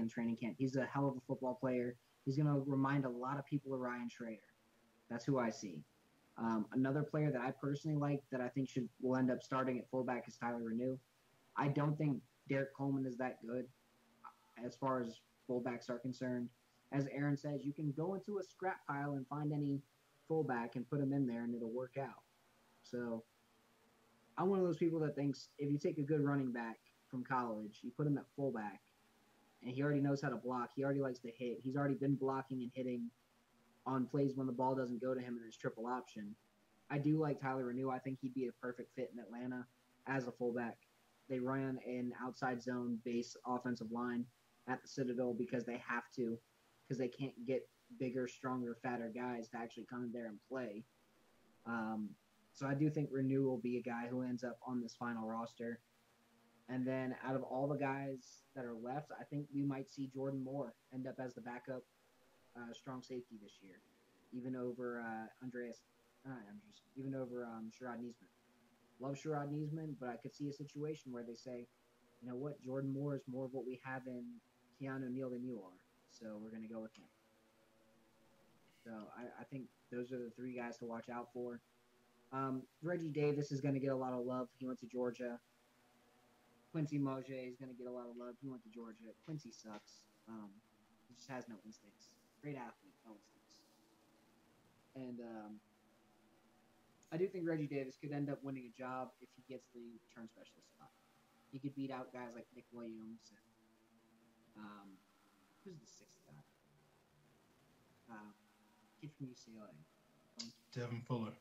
training camp. He's a hell of a football player. He's going to remind a lot of people of Ryan Schrader. That's who I see. Another player that I personally like that I think will end up starting at fullback is Tyler Renew. I don't think Derek Coleman is that good as far as fullbacks are concerned. As Aaron says, you can go into a scrap pile and find any fullback and put him in there and it'll work out. So I'm one of those people that thinks if you take a good running back from college, you put him at fullback, and he already knows how to block. He already likes to hit. He's already been blocking and hitting on plays when the ball doesn't go to him in his triple option. I do like Tyler Renew. I think he'd be a perfect fit in Atlanta as a fullback. They run an outside zone base offensive line at the Citadel because they have to, because they can't get bigger, stronger, fatter guys to actually come in there and play. So I do think Renew will be a guy who ends up on this final roster. And then out of all the guys that are left, I think we might see Jordan Moore end up as the backup strong safety this year, even over Sherrod Niesman. Love Sherrod Niesman, but I could see a situation where they say, you know what, Jordan Moore is more of what we have in Keanu Neal than you are, so we're going to go with him. So I think those are the three guys to watch out for. Reggie Davis is going to get a lot of love. He went to Georgia. Quincy Moje is going to get a lot of love. He went to Georgia. Quincy sucks. He just has no instincts. Great athlete, no instincts. And I do think Reggie Davis could end up winning a job if he gets the return specialist spot. He could beat out guys like Nick Williams and who's the sixth guy? Kid from UCLA. Devin Fuller.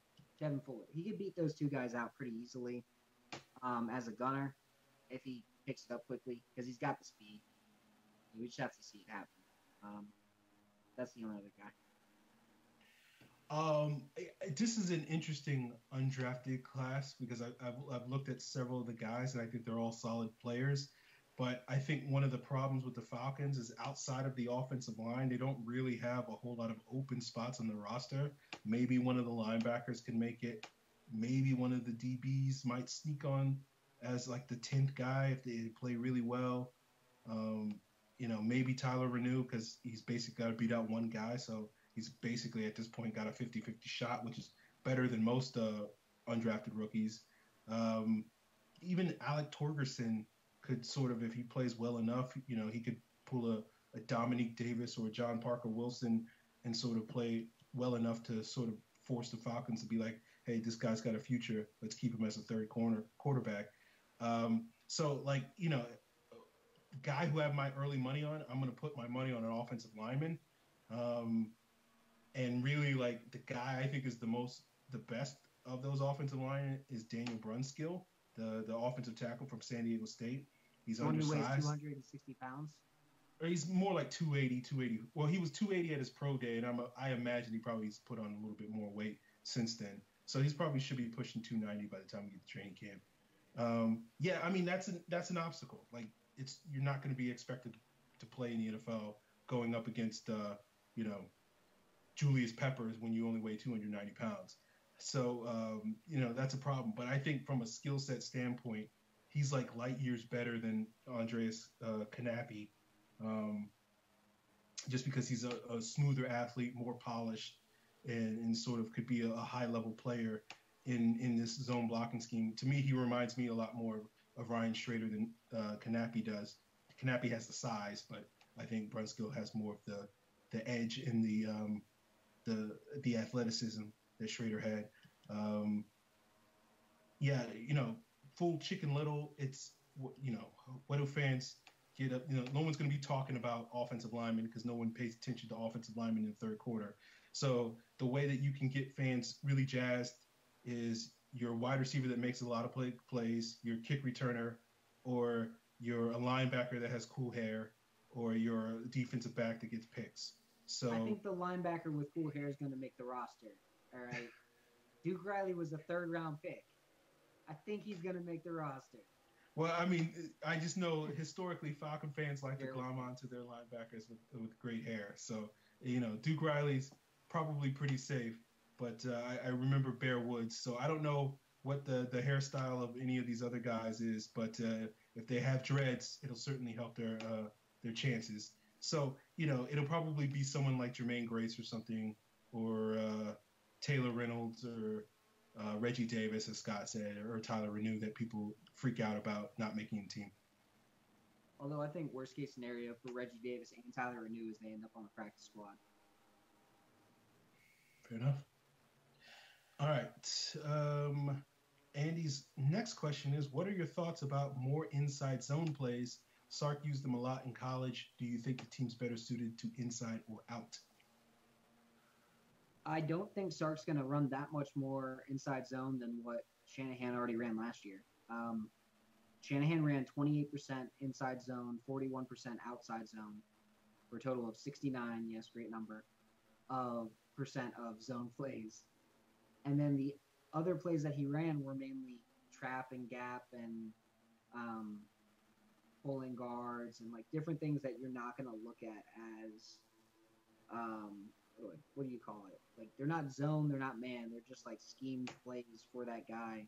He could beat those two guys out pretty easily as a gunner if he picks it up quickly because he's got the speed. We just have to see it happen. That's the only other guy. This is an interesting undrafted class because I've looked at several of the guys and I think they're all solid players. But I think one of the problems with the Falcons is outside of the offensive line, they don't really have a whole lot of open spots on the roster. Maybe one of the linebackers can make it. Maybe one of the DBs might sneak on as like the 10th guy if they play really well. Maybe Tyler Renew because he's basically got to beat out one guy. So he's basically at this point got a 50-50 shot, which is better than most undrafted rookies. Even Alec Torgerson could sort of, if he plays well enough, he could pull a Dominique Davis or a John Parker Wilson and sort of play well enough to sort of force the Falcons to be like, hey, this guy's got a future. Let's keep him as a third quarterback. Guy who I have my early money on, I'm going to put my money on an offensive lineman. And really, like, the guy I think is the best of those offensive linemen is Daniel Brunskill, the offensive tackle from San Diego State. He's undersized. He weighs 260 pounds? Or he's more like 280. Well, he was 280 at his pro day, and I imagine he probably has put on a little bit more weight since then. So he's probably should be pushing 290 by the time we get to training camp. That's an obstacle. Like, you're not going to be expected to play in the NFL going up against Julius Peppers when you only weigh 290 pounds. So that's a problem. But I think from a skill set standpoint, he's like light years better than Andreas Kanapi, just because he's a smoother athlete, more polished, and sort of could be a high-level player in this zone blocking scheme. To me, he reminds me a lot more of Ryan Schrader than Kanapi does. Kanapi has the size, but I think Brunskill has more of the edge and the athleticism that Schrader had. Um, yeah, full Chicken Little. It's what do fans get up? No one's going to be talking about offensive linemen because no one pays attention to offensive linemen in the third quarter. So the way that you can get fans really jazzed is your wide receiver that makes a lot of plays, your kick returner, or you're a linebacker that has cool hair, or you're a defensive back that gets picks. So I think the linebacker with cool hair is going to make the roster. All right. Duke Riley was a third-round pick. I think he's going to make the roster. Well, I mean, I just know historically Falcon fans like to glom onto their linebackers with great hair. So, Duke Riley's probably pretty safe, but I remember Bear Woods. So I don't know what the hairstyle of any of these other guys is, but if they have dreads, it'll certainly help their chances. So, it'll probably be someone like Jermaine Grace or something, or Taylor Reynolds, or Reggie Davis, as Scott said, or Tyler Renew that people freak out about not making the team. Although I think worst case scenario for Reggie Davis and Tyler Renew is they end up on the practice squad. Fair enough. All right. Andy's next question is, what are your thoughts about more inside zone plays? Sark used them a lot in college. Do you think the team's better suited to inside or out? I don't think Sark's going to run that much more inside zone than what Shanahan already ran last year. Shanahan ran 28% inside zone, 41% outside zone, for a total of 69, yes, great number, percent of zone plays. And then the other plays that he ran were mainly trap and gap and pulling guards and like different things that you're not going to look at as what do you call it? Like they're not zone, they're not man, they're just like schemed plays for that guy.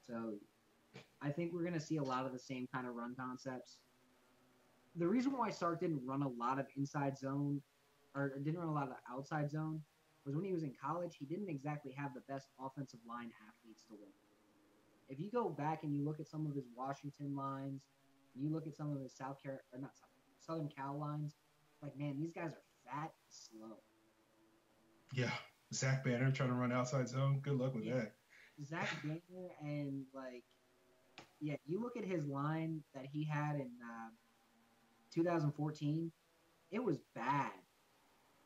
So I think we're going to see a lot of the same kind of run concepts. The reason why Sark didn't run a lot of inside zone or didn't run a lot of outside zone was when he was in college, he didn't exactly have the best offensive line athletes to work with. If you go back and you look at some of his Washington lines, you look at some of his Southern Cal lines, like, man, these guys are fat and slow. Yeah. Zach Banner trying to run outside zone. Good luck with that. Zach Banner and, you look at his line that he had in 2014, it was bad.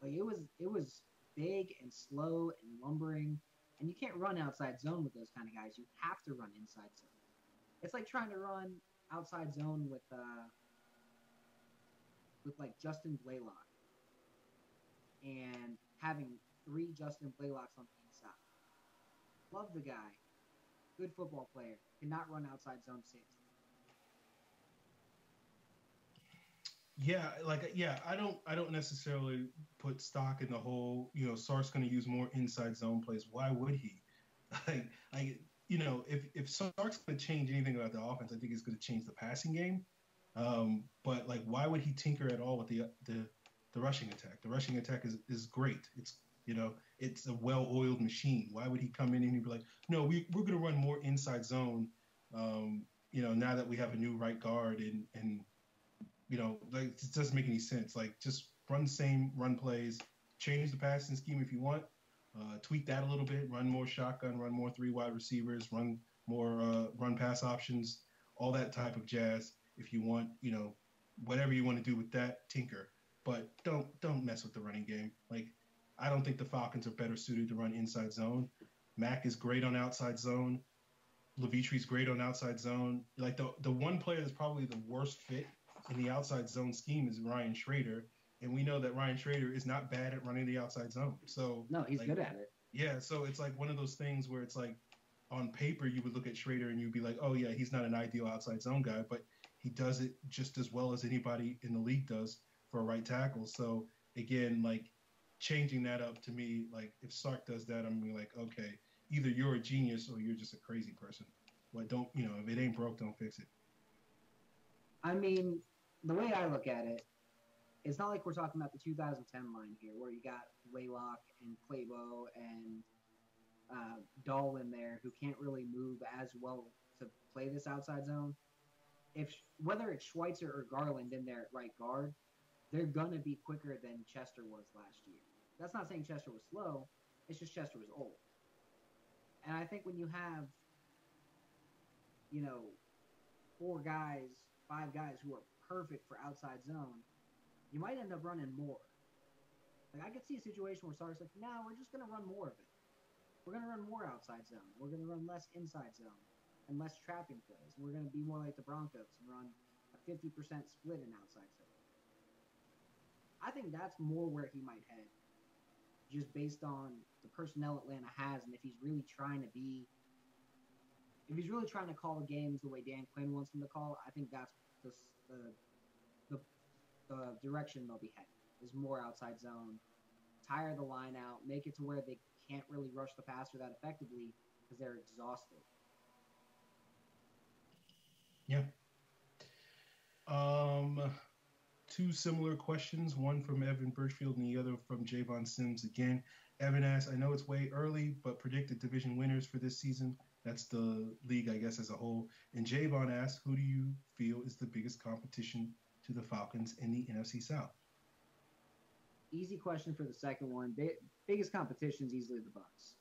Like, it was big and slow and lumbering, and you can't run outside zone with those kind of guys. You have to run inside zone. It's like trying to run outside zone with Justin Blaylock and having 3 Justin Blaylocks on the inside. Love the guy. Good football player. Cannot run outside zone 6. I don't necessarily put stock in the whole, Sark's going to use more inside zone plays. Why would he? If Sark's going to change anything about the offense, I think it's going to change the passing game. But why would he tinker at all with the rushing attack? The rushing attack is great. It's a well-oiled machine. Why would he come in and he'd be like, no, we're going to run more inside zone. Now that we have a new right guard and it doesn't make any sense. Just run the same run plays, change the passing scheme if you want, tweak that a little bit, run more shotgun, run more 3 wide receivers, run more run pass options, all that type of jazz. If you want, whatever you want to do with that, tinker. But don't mess with the running game. I don't think the Falcons are better suited to run inside zone. Mack is great on outside zone. Levitre's great on outside zone. The one player that's probably the worst fit in the outside zone scheme is Ryan Schrader. And we know that Ryan Schrader is not bad at running the outside zone. So no, he's good at it. Yeah, so it's one of those things where it's on paper you would look at Schrader and you'd be like, oh yeah, he's not an ideal outside zone guy, but he does it just as well as anybody in the league does for a right tackle. So again, changing that up to me, if Sark does that, I'm gonna be like, okay, either you're a genius or you're just a crazy person. If it ain't broke, don't fix it. I mean, the way I look at it, it's not like we're talking about the 2010 line here where you got Blaylock and Clabo and Dahl in there who can't really move as well to play this outside zone. Whether it's Schweitzer or Garland in there at right guard, they're going to be quicker than Chester was last year. That's not saying Chester was slow. It's just Chester was old. And I think when you have, you know, 5 guys who are perfect for outside zone, you might end up running more. Like, I could see a situation where Sark's like, no, we're just going to run more of it. We're going to run more outside zone. We're going to run less inside zone and less trapping plays. We're going to be more like the Broncos and run a 50% split in outside zone. I think that's more where he might head, just based on the personnel Atlanta has, and if he's really trying to call the games the way Dan Quinn wants him to call, I think that's the direction they'll be heading, is more outside zone, tire the line out, make it to where they can't really rush the passer that effectively because they're exhausted. Yeah. Two similar questions, one from Evan Birchfield and the other from Javon Sims again. Evan asks, I know it's way early, but predicted division winners for this season. That's the league, I guess, as a whole. And Javon asks, who do you feel is the biggest competition to the Falcons in the NFC South? Easy question for the second one. Biggest competition is easily the Bucs.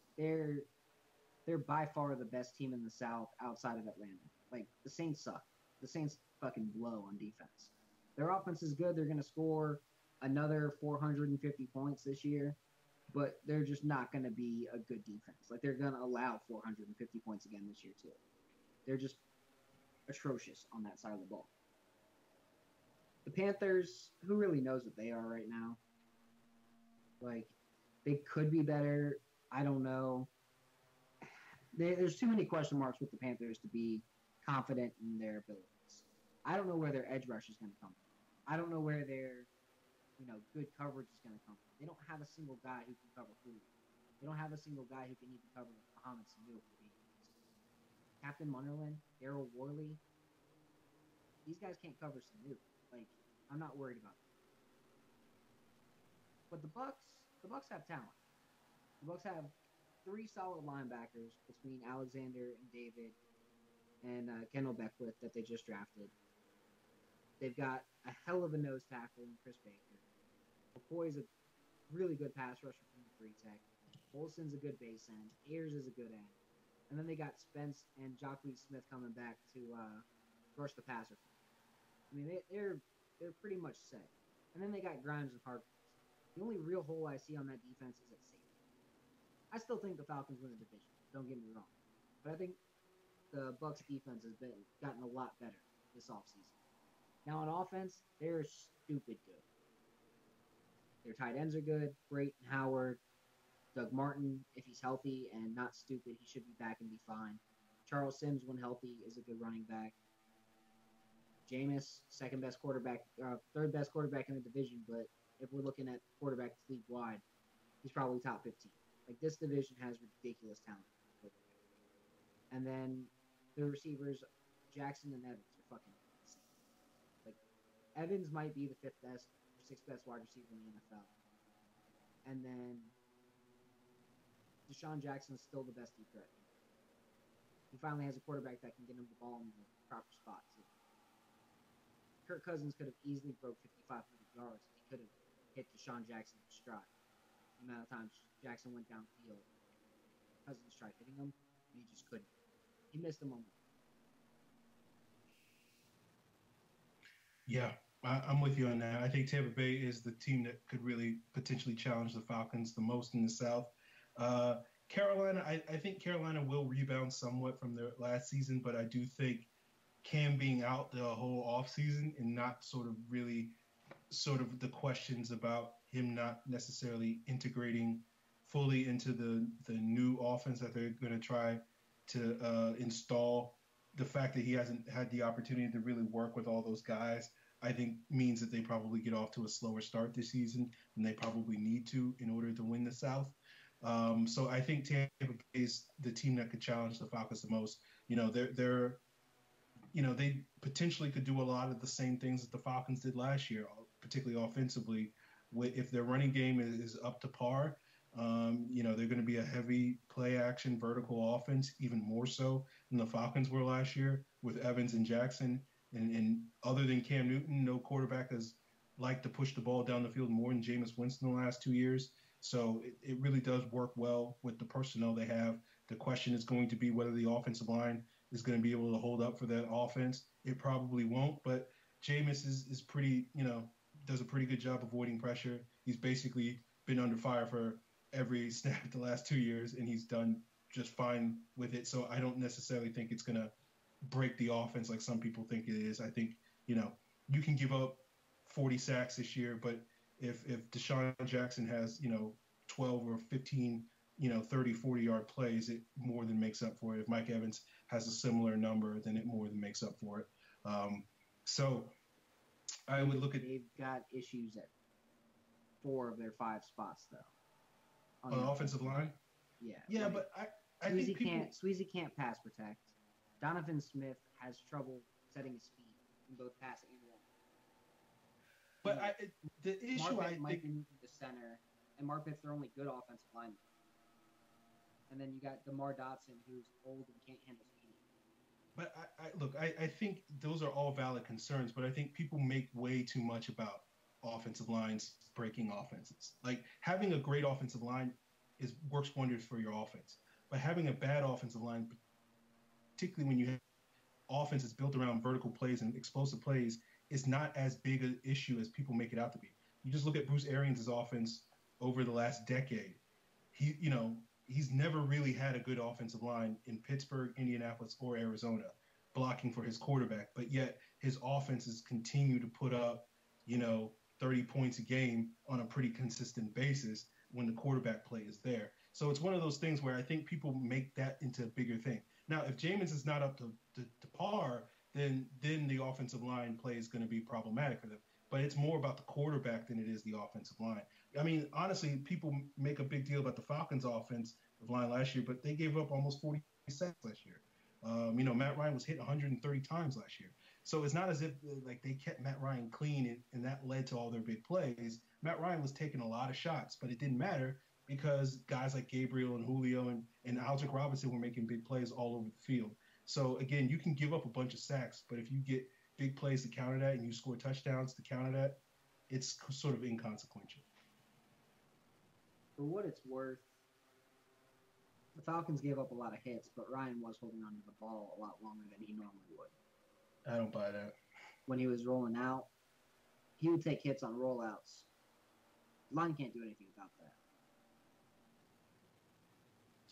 They're by far the best team in the South outside of Atlanta. Like, the Saints suck. The Saints fucking blow on defense. Their offense is good. They're going to score another 450 points this year, but they're just not going to be a good defense. Like, they're going to allow 450 points again this year, too. They're just atrocious on that side of the ball. The Panthers, who really knows what they are right now? Like, they could be better. I don't know. There's too many question marks with the Panthers to be confident in their abilities. I don't know where their edge rush is going to come from. I don't know where their, good coverage is going to come from. They don't have a single guy who can cover Julio. They don't have a single guy who can even cover Mohamed Sanu. Captain Munnerlyn, Daryl Worley, these guys can't cover Sanu. Like, I'm not worried about that. But the Bucs have talent. The Bucs have 3 solid linebackers between Alexander and David and Kendall Beckwith that they just drafted. They've got a hell of a nose tackle in Chris Baker. McCoy is a really good pass rusher from the 3 tech. Olsen's a good base end. Ayers is a good end. And then they got Spence and Jacqueline Smith coming back to rush the passer. I mean, they're pretty much set. And then they got Grimes and Harkins. The only real hole I see on that defense is at safety. I still think the Falcons win the division. Don't get me wrong. But I think the Bucs defense has gotten a lot better this offseason. Now, on offense, they're stupid good. Their tight ends are good. Brayton Howard, Doug Martin, if he's healthy and not stupid, he should be back and be fine. Charles Sims, when healthy, is a good running back. Jameis, third best quarterback in the division, but if we're looking at quarterbacks league-wide, he's probably top 15. Like, this division has ridiculous talent. And then the receivers, Jackson and Evans, are fucking insane. Like, Evans might be the 5th best or 6th best wide receiver in the NFL. And then Deshaun Jackson is still the best deep threat. He finally has a quarterback that can get him the ball in the proper spot, too. Kirk Cousins could have easily broke 5,500 yards if he could have hit Deshaun Jackson in stride. The amount of times Jackson went downfield, Cousins tried hitting him, and he just couldn't. He missed him on one. Yeah, I'm with you on that. I think Tampa Bay is the team that could really potentially challenge the Falcons the most in the South. Carolina, I think Carolina will rebound somewhat from their last season, but I do think Cam being out the whole offseason and not sort of the questions about him not necessarily integrating fully into the new offense that they're going to try to install. The fact that he hasn't had the opportunity to really work with all those guys, I think means that they probably get off to a slower start this season than they probably need to in order to win the South. So I think Tampa Bay is the team that could challenge the Falcons the most. They potentially could do a lot of the same things that the Falcons did last year, particularly offensively. If their running game is up to par, they're going to be a heavy play action vertical offense, even more so than the Falcons were last year with Evans and Jackson. And other than Cam Newton, no quarterback has liked to push the ball down the field more than Jameis Winston the last 2 years. So it really does work well with the personnel they have. The question is going to be whether the offensive line is going to be able to hold up for that offense. It probably won't, but Jameis is pretty, does a pretty good job avoiding pressure. He's basically been under fire for every snap the last 2 years, and he's done just fine with it. So I don't necessarily think it's going to break the offense like some people think it is. I think, you can give up 40 sacks this year, but if Deshaun Jackson has, 12 or 15, 30, 40-yard plays, it more than makes up for it. If Mike Evans has a similar number, then it more than makes up for it. So I would look at... They've got issues at 4 of their 5 spots, though. On the offensive line? Yeah. Yeah, like, but I think people... Sweezy can't pass protect. Donovan Smith has trouble setting his feet in both pass and run. But the issue Marpet I might think... be the center, and Marpet's their only good offensive lineman. And then you got DeMar Dotson, who's old and can't handle speed. But I think those are all valid concerns, but I think people make way too much about offensive lines breaking offenses. Like, having a great offensive line works wonders for your offense. But having a bad offensive line, particularly when you have offenses built around vertical plays and explosive plays, is not as big an issue as people make it out to be. You just look at Bruce Arians' offense over the last decade. He's never really had a good offensive line in Pittsburgh, Indianapolis, or Arizona blocking for his quarterback, but yet his offenses continue to put up, 30 points a game on a pretty consistent basis when the quarterback play is there. So it's one of those things where I think people make that into a bigger thing. Now, if Jameis is not up to par, then the offensive line play is going to be problematic for them. But it's more about the quarterback than it is the offensive line. I mean, honestly, people make a big deal about the Falcons' offensive line last year, but they gave up almost 40 sacks last year. Matt Ryan was hit 130 times last year. So it's not as if like they kept Matt Ryan clean and that led to all their big plays. Matt Ryan was taking a lot of shots, but it didn't matter because guys like Gabriel and Julio and Aldrick Robinson were making big plays all over the field. So, again, you can give up a bunch of sacks, but if you get big plays to counter that and you score touchdowns to counter that, it's sort of inconsequential. For what it's worth, the Falcons gave up a lot of hits, but Ryan was holding on to the ball a lot longer than he normally would. I don't buy that. When he was rolling out, he would take hits on rollouts. Line can't do anything about that.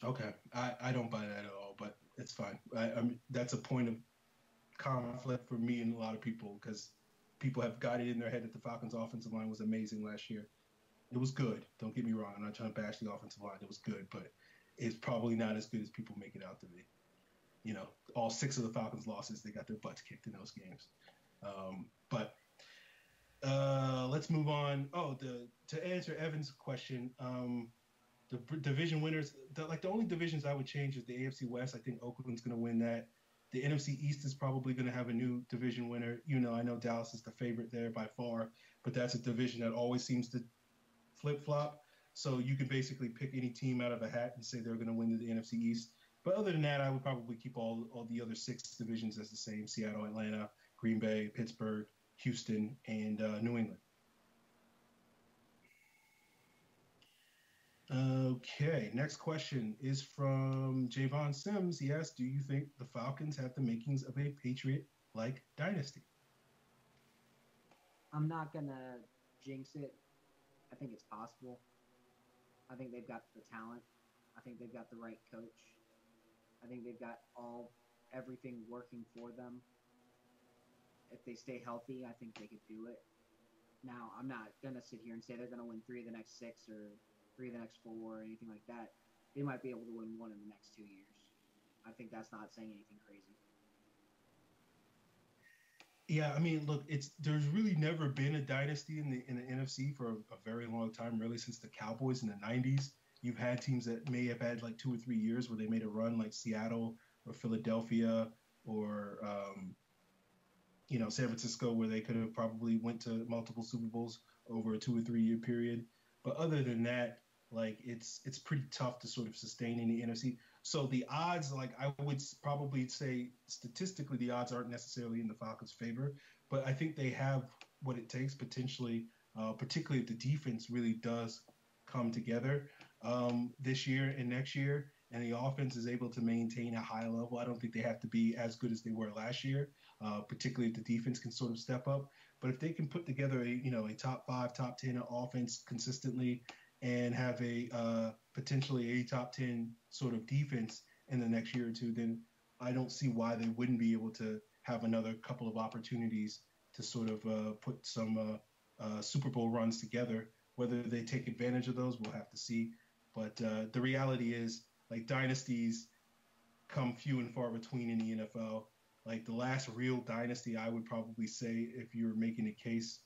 Okay. I don't buy that at all, but it's fine. I mean, that's a point of conflict for me and a lot of people because people have got it in their head that the Falcons' offensive line was amazing last year. It was good. Don't get me wrong. I'm not trying to bash the offensive line. It was good, but it's probably not as good as people make it out to be. All 6 of the Falcons' losses, they got their butts kicked in those games. But let's move on. To answer Evan's question, the division winners, the only divisions I would change is the AFC West. I think Oakland's going to win that. The NFC East is probably going to have a new division winner. I know Dallas is the favorite there by far, but that's a division that always seems to flip-flop. So you can basically pick any team out of a hat and say they're going to win the NFC East. But other than that, I would probably keep all the other 6 divisions as the same: Seattle, Atlanta, Green Bay, Pittsburgh, Houston, and New England. Okay, next question is from Javon Sims. He asks, do you think the Falcons have the makings of a Patriot-like dynasty? I'm not going to jinx it. I think it's possible. I think they've got the talent. I think they've got the right coach. I think they've got everything working for them. If they stay healthy, I think they could do it. Now, I'm not going to sit here and say they're going to win 3 of the next 6 or 3 of the next 4 or anything like that. They might be able to win 1 in the next 2 years. I think that's not saying anything crazy. Yeah, I mean, look, there's really never been a dynasty in the NFC for a very long time, really since the Cowboys in the 90s. You've had teams that may have had like 2 or 3 years where they made a run, like Seattle or Philadelphia or San Francisco, where they could have probably went to multiple Super Bowls over a 2 or 3 year period. But other than that, like it's pretty tough to sort of sustain in the NFC. So the odds, like I would probably say statistically, the odds aren't necessarily in the Falcons' favor, but I think they have what it takes potentially, particularly if the defense really does come together this year and next year, and the offense is able to maintain a high level. I don't think they have to be as good as they were last year, particularly if the defense can sort of step up. But if they can put together a top 5, top 10 offense consistently, and have a potentially a top 10 sort of defense in the next year or two, then I don't see why they wouldn't be able to have another couple of opportunities to sort of put some Super Bowl runs together. Whether they take advantage of those, we'll have to see. But the reality is, like, dynasties come few and far between in the NFL. Like, the last real dynasty, I would probably say, if you're making a case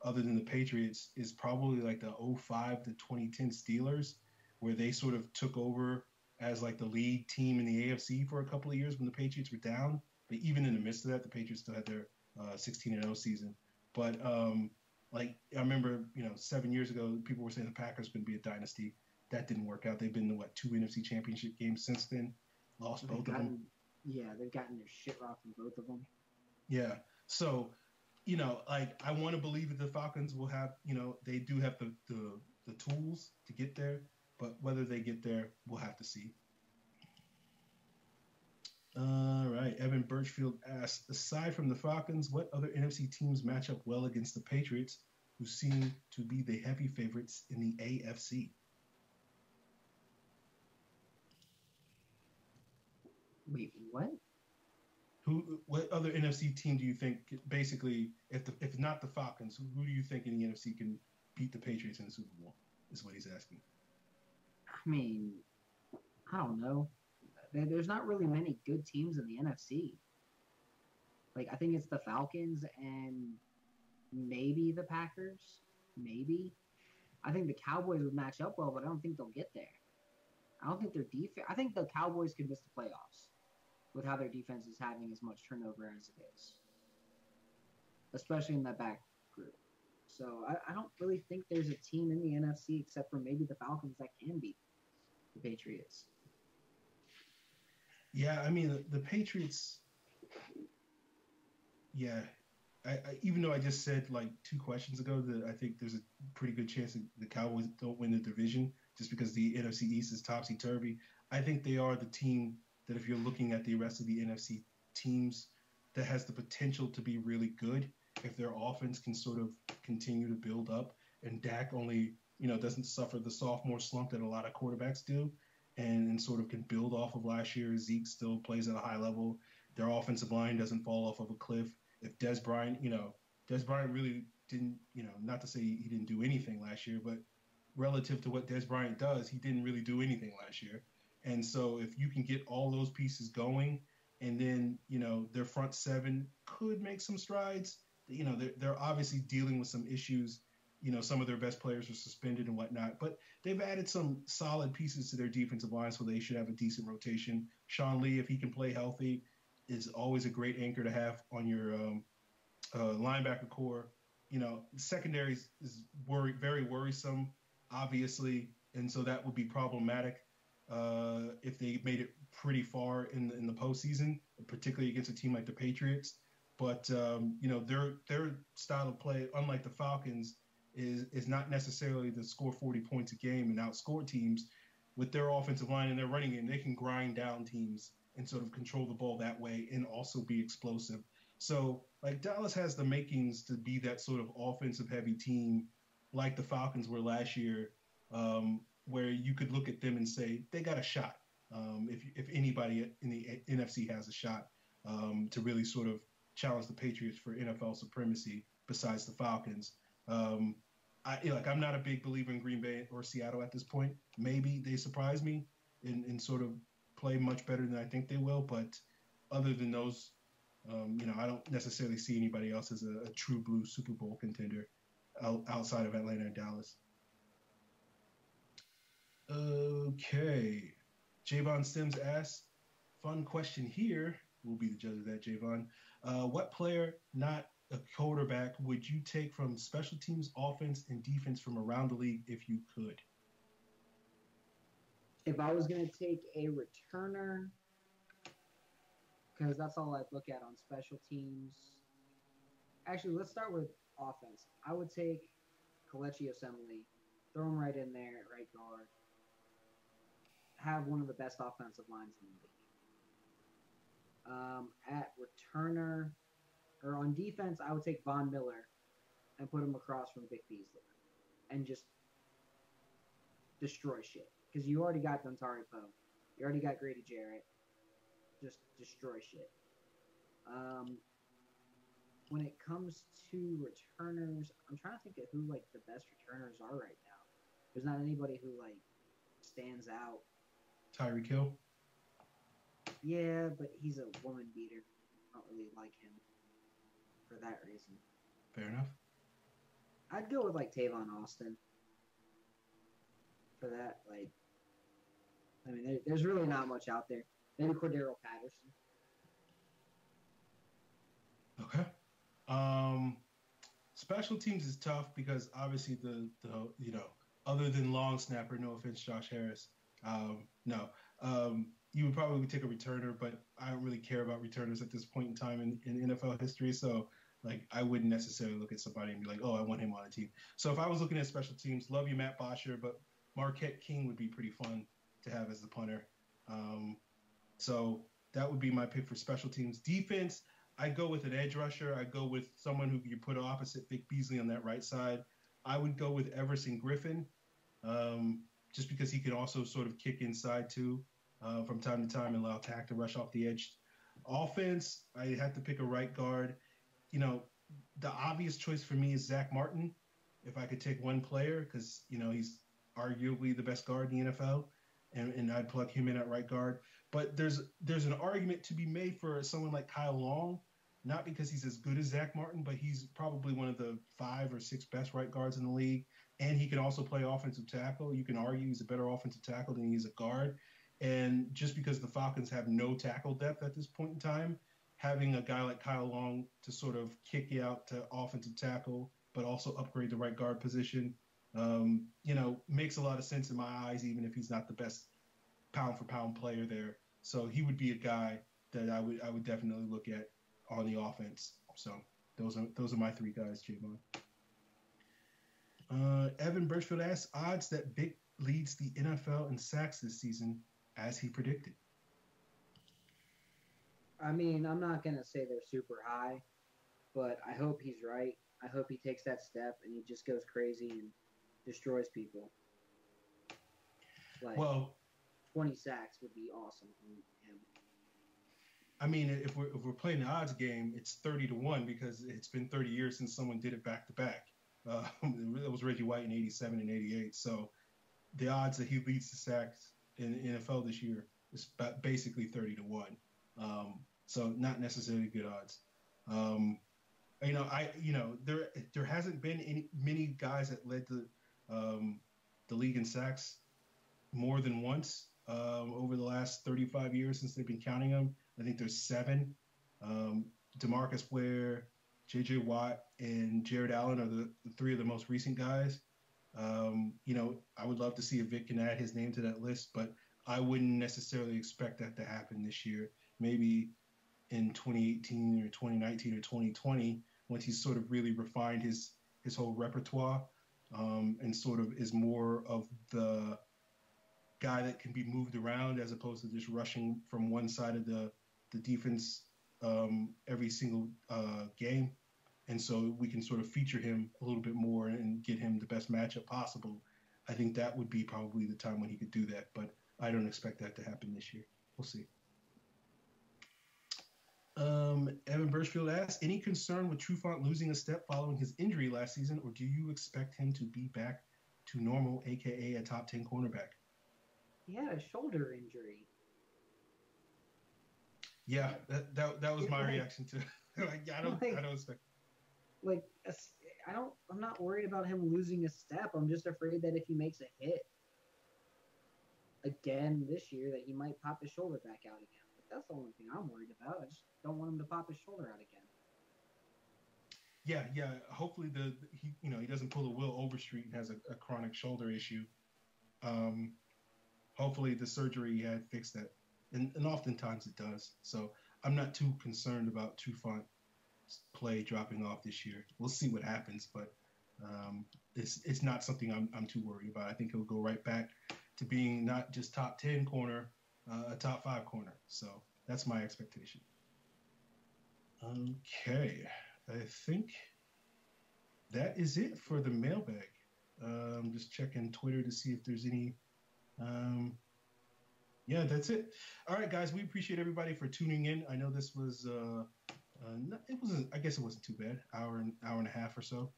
other than the Patriots, is probably like the 05 to 2010 Steelers, where they sort of took over as like the lead team in the AFC for a couple of years when the Patriots were down. But even in the midst of that, the Patriots still had their 16-0 season. But like, I remember, 7 years ago, people were saying the Packers could be a dynasty. That didn't work out. They've been to 2 NFC Championship games since then. Lost both of them. Yeah, they've gotten their shit rocked in both of them. Yeah. So, like, I want to believe that the Falcons will have, they do have the tools to get there, but whether they get there, we'll have to see. All right. Evan Birchfield asks, aside from the Falcons, what other NFC teams match up well against the Patriots, who seem to be the heavy favorites in the AFC? Wait, what? What other NFC team do you think, basically, if not the Falcons, who do you think in the NFC can beat the Patriots in the Super Bowl? Is what he's asking. I mean, I don't know. There's not really many good teams in the NFC. Like, I think it's the Falcons and maybe the Packers. Maybe. I think the Cowboys would match up well, but I don't think they'll get there. I don't think their defense. I think the Cowboys could miss the playoffs with how their defense is having as much turnover as it is, especially in that back group. So I don't really think there's a team in the NFC except for maybe the Falcons that can beat the Patriots. Yeah, I mean, the Patriots, yeah. Even though I just said, like, 2 questions ago that I think there's a pretty good chance that the Cowboys don't win the division just because the NFC East is topsy-turvy, I think they are the team that, if you're looking at the rest of the NFC teams, that has the potential to be really good if their offense can sort of continue to build up and Dak only, doesn't suffer the sophomore slump that a lot of quarterbacks do, and sort of can build off of last year. Zeke still plays at a high level. Their offensive line doesn't fall off of a cliff. If Dez Bryant really didn't, not to say he didn't do anything last year, but relative to what Dez Bryant does, he didn't really do anything last year. And so if you can get all those pieces going, and then, their front seven could make some strides, they're obviously dealing with some issues. Some of their best players are suspended and whatnot, but they've added some solid pieces to their defensive line, so they should have a decent rotation. Sean Lee, if he can play healthy, is always a great anchor to have on your linebacker core. Secondary is very worrisome, obviously, and so that would be problematic if they made it pretty far in the postseason, particularly against a team like the Patriots. But their style of play, unlike the Falcons, is not necessarily to score 40 points a game and outscore teams. With their offensive line and their running game, they can grind down teams and sort of control the ball that way and also be explosive. So, like, Dallas has the makings to be that sort of offensive-heavy team like the Falcons were last year, where you could look at them and say they got a shot. If anybody in the NFC has a shot to really sort of challenge the Patriots for NFL supremacy besides the Falcons. I'm not a big believer in Green Bay or Seattle at this point. Maybe they surprise me and sort of play much better than I think they will. But other than those, I don't necessarily see anybody else as a true blue Super Bowl contender outside of Atlanta and Dallas. Okay. Javon Sims asks, fun question here. We'll be the judge of that, Javon. What player, not a quarterback, would you take from special teams, offense, and defense from around the league if you could? If I was going to take a returner, because that's all I'd look at on special teams. Actually, let's start with offense. I would take Kelechi Osemele Throw him right in there at right guard. Have one of the best offensive lines in the league. At returner or on defense, I would take Von Miller and put him across from Vic Beasley and just destroy shit. Because you already got Dontari Poe. You already got Grady Jarrett. Just destroy shit. When it comes to returners, I'm trying to think of who like the best returners are right now. There's not anybody who like stands out. Tyreek Hill. Yeah, but he's a woman beater. I don't really like him for that reason. Fair enough. I'd go with like Tavon Austin for that. Like, I mean, there's really not much out there. Maybe Cordero Patterson. Okay. Special teams is tough because obviously the other than long snapper, no offense, Josh Harris. You would probably take a returner, but I don't really care about returners at this point in time in NFL history. So like I wouldn't necessarily look at somebody and be like, oh, I want him on a team. So if I was looking at special teams, love you, Matt Bosher, but Marquette King would be pretty fun to have as the punter. So that would be my pick for special teams. Defense, I go with an edge rusher. I go with someone who you put opposite Vic Beasley on that right side. I would go with Everson Griffin, just because he can also sort of kick inside too from time to time and allow Tack to rush off the edge. Offense, I have to pick a right guard. The obvious choice for me is Zach Martin, if I could take one player, because, he's arguably the best guard in the NFL, and I'd plug him in at right guard. But there's an argument to be made for someone like Kyle Long, not because he's as good as Zach Martin, but he's probably one of the 5 or 6 best right guards in the league, and he can also play offensive tackle. You can argue he's a better offensive tackle than he's a guard. And just because the Falcons have no tackle depth at this point in time, having a guy like Kyle Long to sort of kick you out to offensive tackle, but also upgrade the right guard position, makes a lot of sense in my eyes, even if he's not the best pound for pound player there. So he would be a guy that I would definitely look at on the offense. So those are my 3 guys, Javon. Evan Birchfield asks, odds that Vic leads the NFL in sacks this season as he predicted. I mean, I'm not going to say they're super high, but I hope he's right. I hope he takes that step and he just goes crazy and destroys people. 20 sacks would be awesome from him. I mean, if we're playing the odds game, it's 30-1 because it's been 30 years since someone did it back to back. It was Reggie White in 87 and 88. So the odds that he leads the sacks in the NFL this year is basically 30-1. So not necessarily good odds. There hasn't been many guys that led the league in sacks more than once over the last 35 years since they've been counting them. I think there's 7. DeMarcus Ware, J.J. Watt, and Jared Allen are the 3 of the most recent guys. I would love to see if Vic can add his name to that list, but I wouldn't necessarily expect that to happen this year. Maybe in 2018 or 2019 or 2020, once he's sort of really refined his whole repertoire and sort of is more of the guy that can be moved around as opposed to just rushing from one side of the defense every single game. And so we can sort of feature him a little bit more and get him the best matchup possible. I think that would be probably the time when he could do that, but I don't expect that to happen this year. We'll see. Evan Birchfield asks, any concern with Trufant losing a step following his injury last season, or do you expect him to be back to normal, a.k.a. a top 10 cornerback? He had a shoulder injury. Yeah, that was my reaction to it. I don't expect. I'm not worried about him losing a step. I'm just afraid that if he makes a hit again this year, that he might pop his shoulder back out again. But that's the only thing I'm worried about. I just don't want him to pop his shoulder out again. Yeah. Hopefully he doesn't pull a Will Overstreet and has a chronic shoulder issue. Hopefully the surgery he had fixed that, and oftentimes it does. So I'm not too concerned about Trufant's play dropping off this year. We'll see what happens, but it's not something I'm too worried about. I think he'll go right back to being not just top 10 corner, a top 5 corner. So that's my expectation. Okay, I think that is it for the mailbag. I'm just checking Twitter to see if there's any. Yeah, that's it. All right, guys, we appreciate everybody for tuning in. I know this was it wasn't. I guess it wasn't too bad. Hour and a half or so.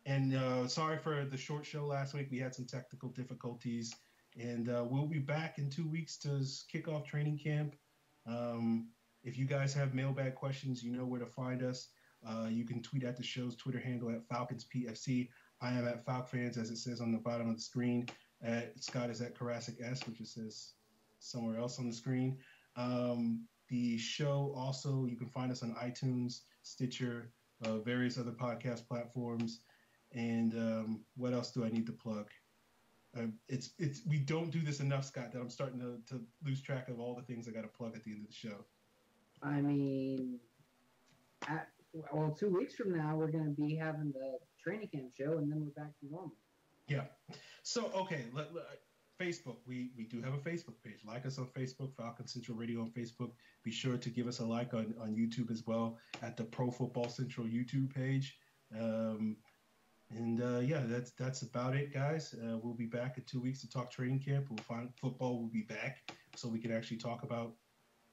And sorry for the short show last week. We had some technical difficulties, and we'll be back in 2 weeks to kick off training camp. If you guys have mailbag questions, you know where to find us. You can tweet at the show's Twitter handle at FalconsPFC. I am at FalcFans, as it says on the bottom of the screen. Scott is at Karasik S, which it says somewhere else on the screen. The show also, you can find us on iTunes, Stitcher, various other podcast platforms. And what else do I need to plug? We don't do this enough, Scott, that I'm starting to lose track of all the things I got to plug at the end of the show. I mean, 2 weeks from now, we're going to be having the training camp show, and then we're back to normal. Yeah. So, okay, Facebook. We do have a Facebook page. Like us on Facebook, Falcon Central Radio on Facebook. Be sure to give us a like on YouTube as well at the Pro Football Central YouTube page. Yeah, that's about it, guys. We'll be back in 2 weeks to talk training camp. We'll find football will be back so we can actually talk about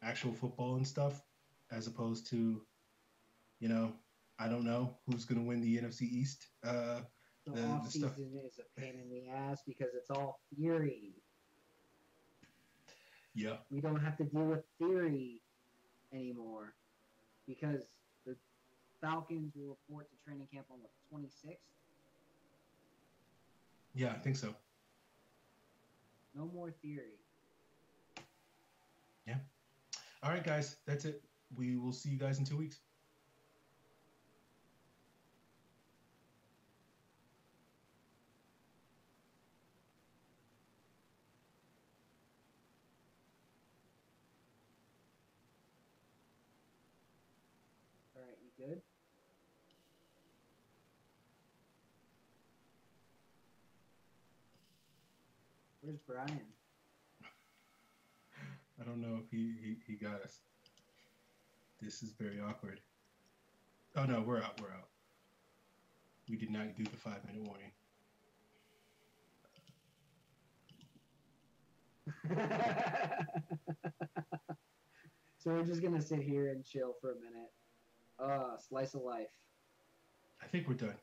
actual football and stuff, as opposed to, I don't know who's going to win the NFC East. The off-season is a pain in the ass because it's all theory. Yeah. We don't have to deal with theory anymore because the Falcons will report to training camp on the 26th. Yeah, I think so. No more theory. Yeah. All right, guys. That's it. We will see you guys in 2 weeks. All right, you good? Where's Brian? I don't know if he got us. This is very awkward. Oh, no, we're out. We did not do the 5-minute warning. So we're just going to sit here and chill for a minute. Slice of life. I think we're done.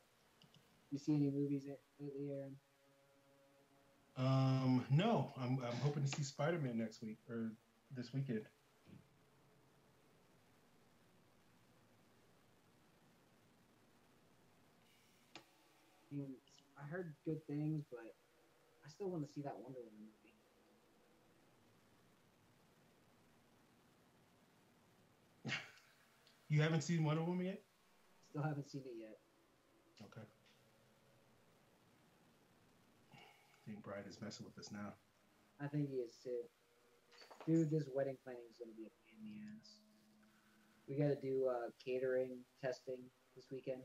You see any movies lately, Aaron? No. I'm hoping to see Spider-Man next week or this weekend. I mean, I heard good things, but I still want to see that Wonder Woman movie. You haven't seen Wonder Woman yet? Still haven't seen it yet. Okay. I think Brian is messing with us now. I think he is too. Dude, this wedding planning is going to be a pain in the ass. We got to do catering testing this weekend.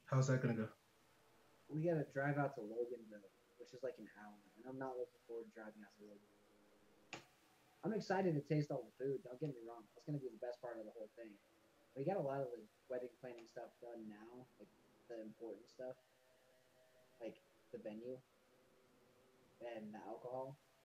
How's that going to go? We got to drive out to Loganville, which is like an hour, and I'm not looking forward to driving out to Loganville. I'm excited to taste all the food. Don't get me wrong. That's going to be the best part of the whole thing. We got a lot of the wedding planning stuff done now, like the important stuff, like the venue and the alcohol.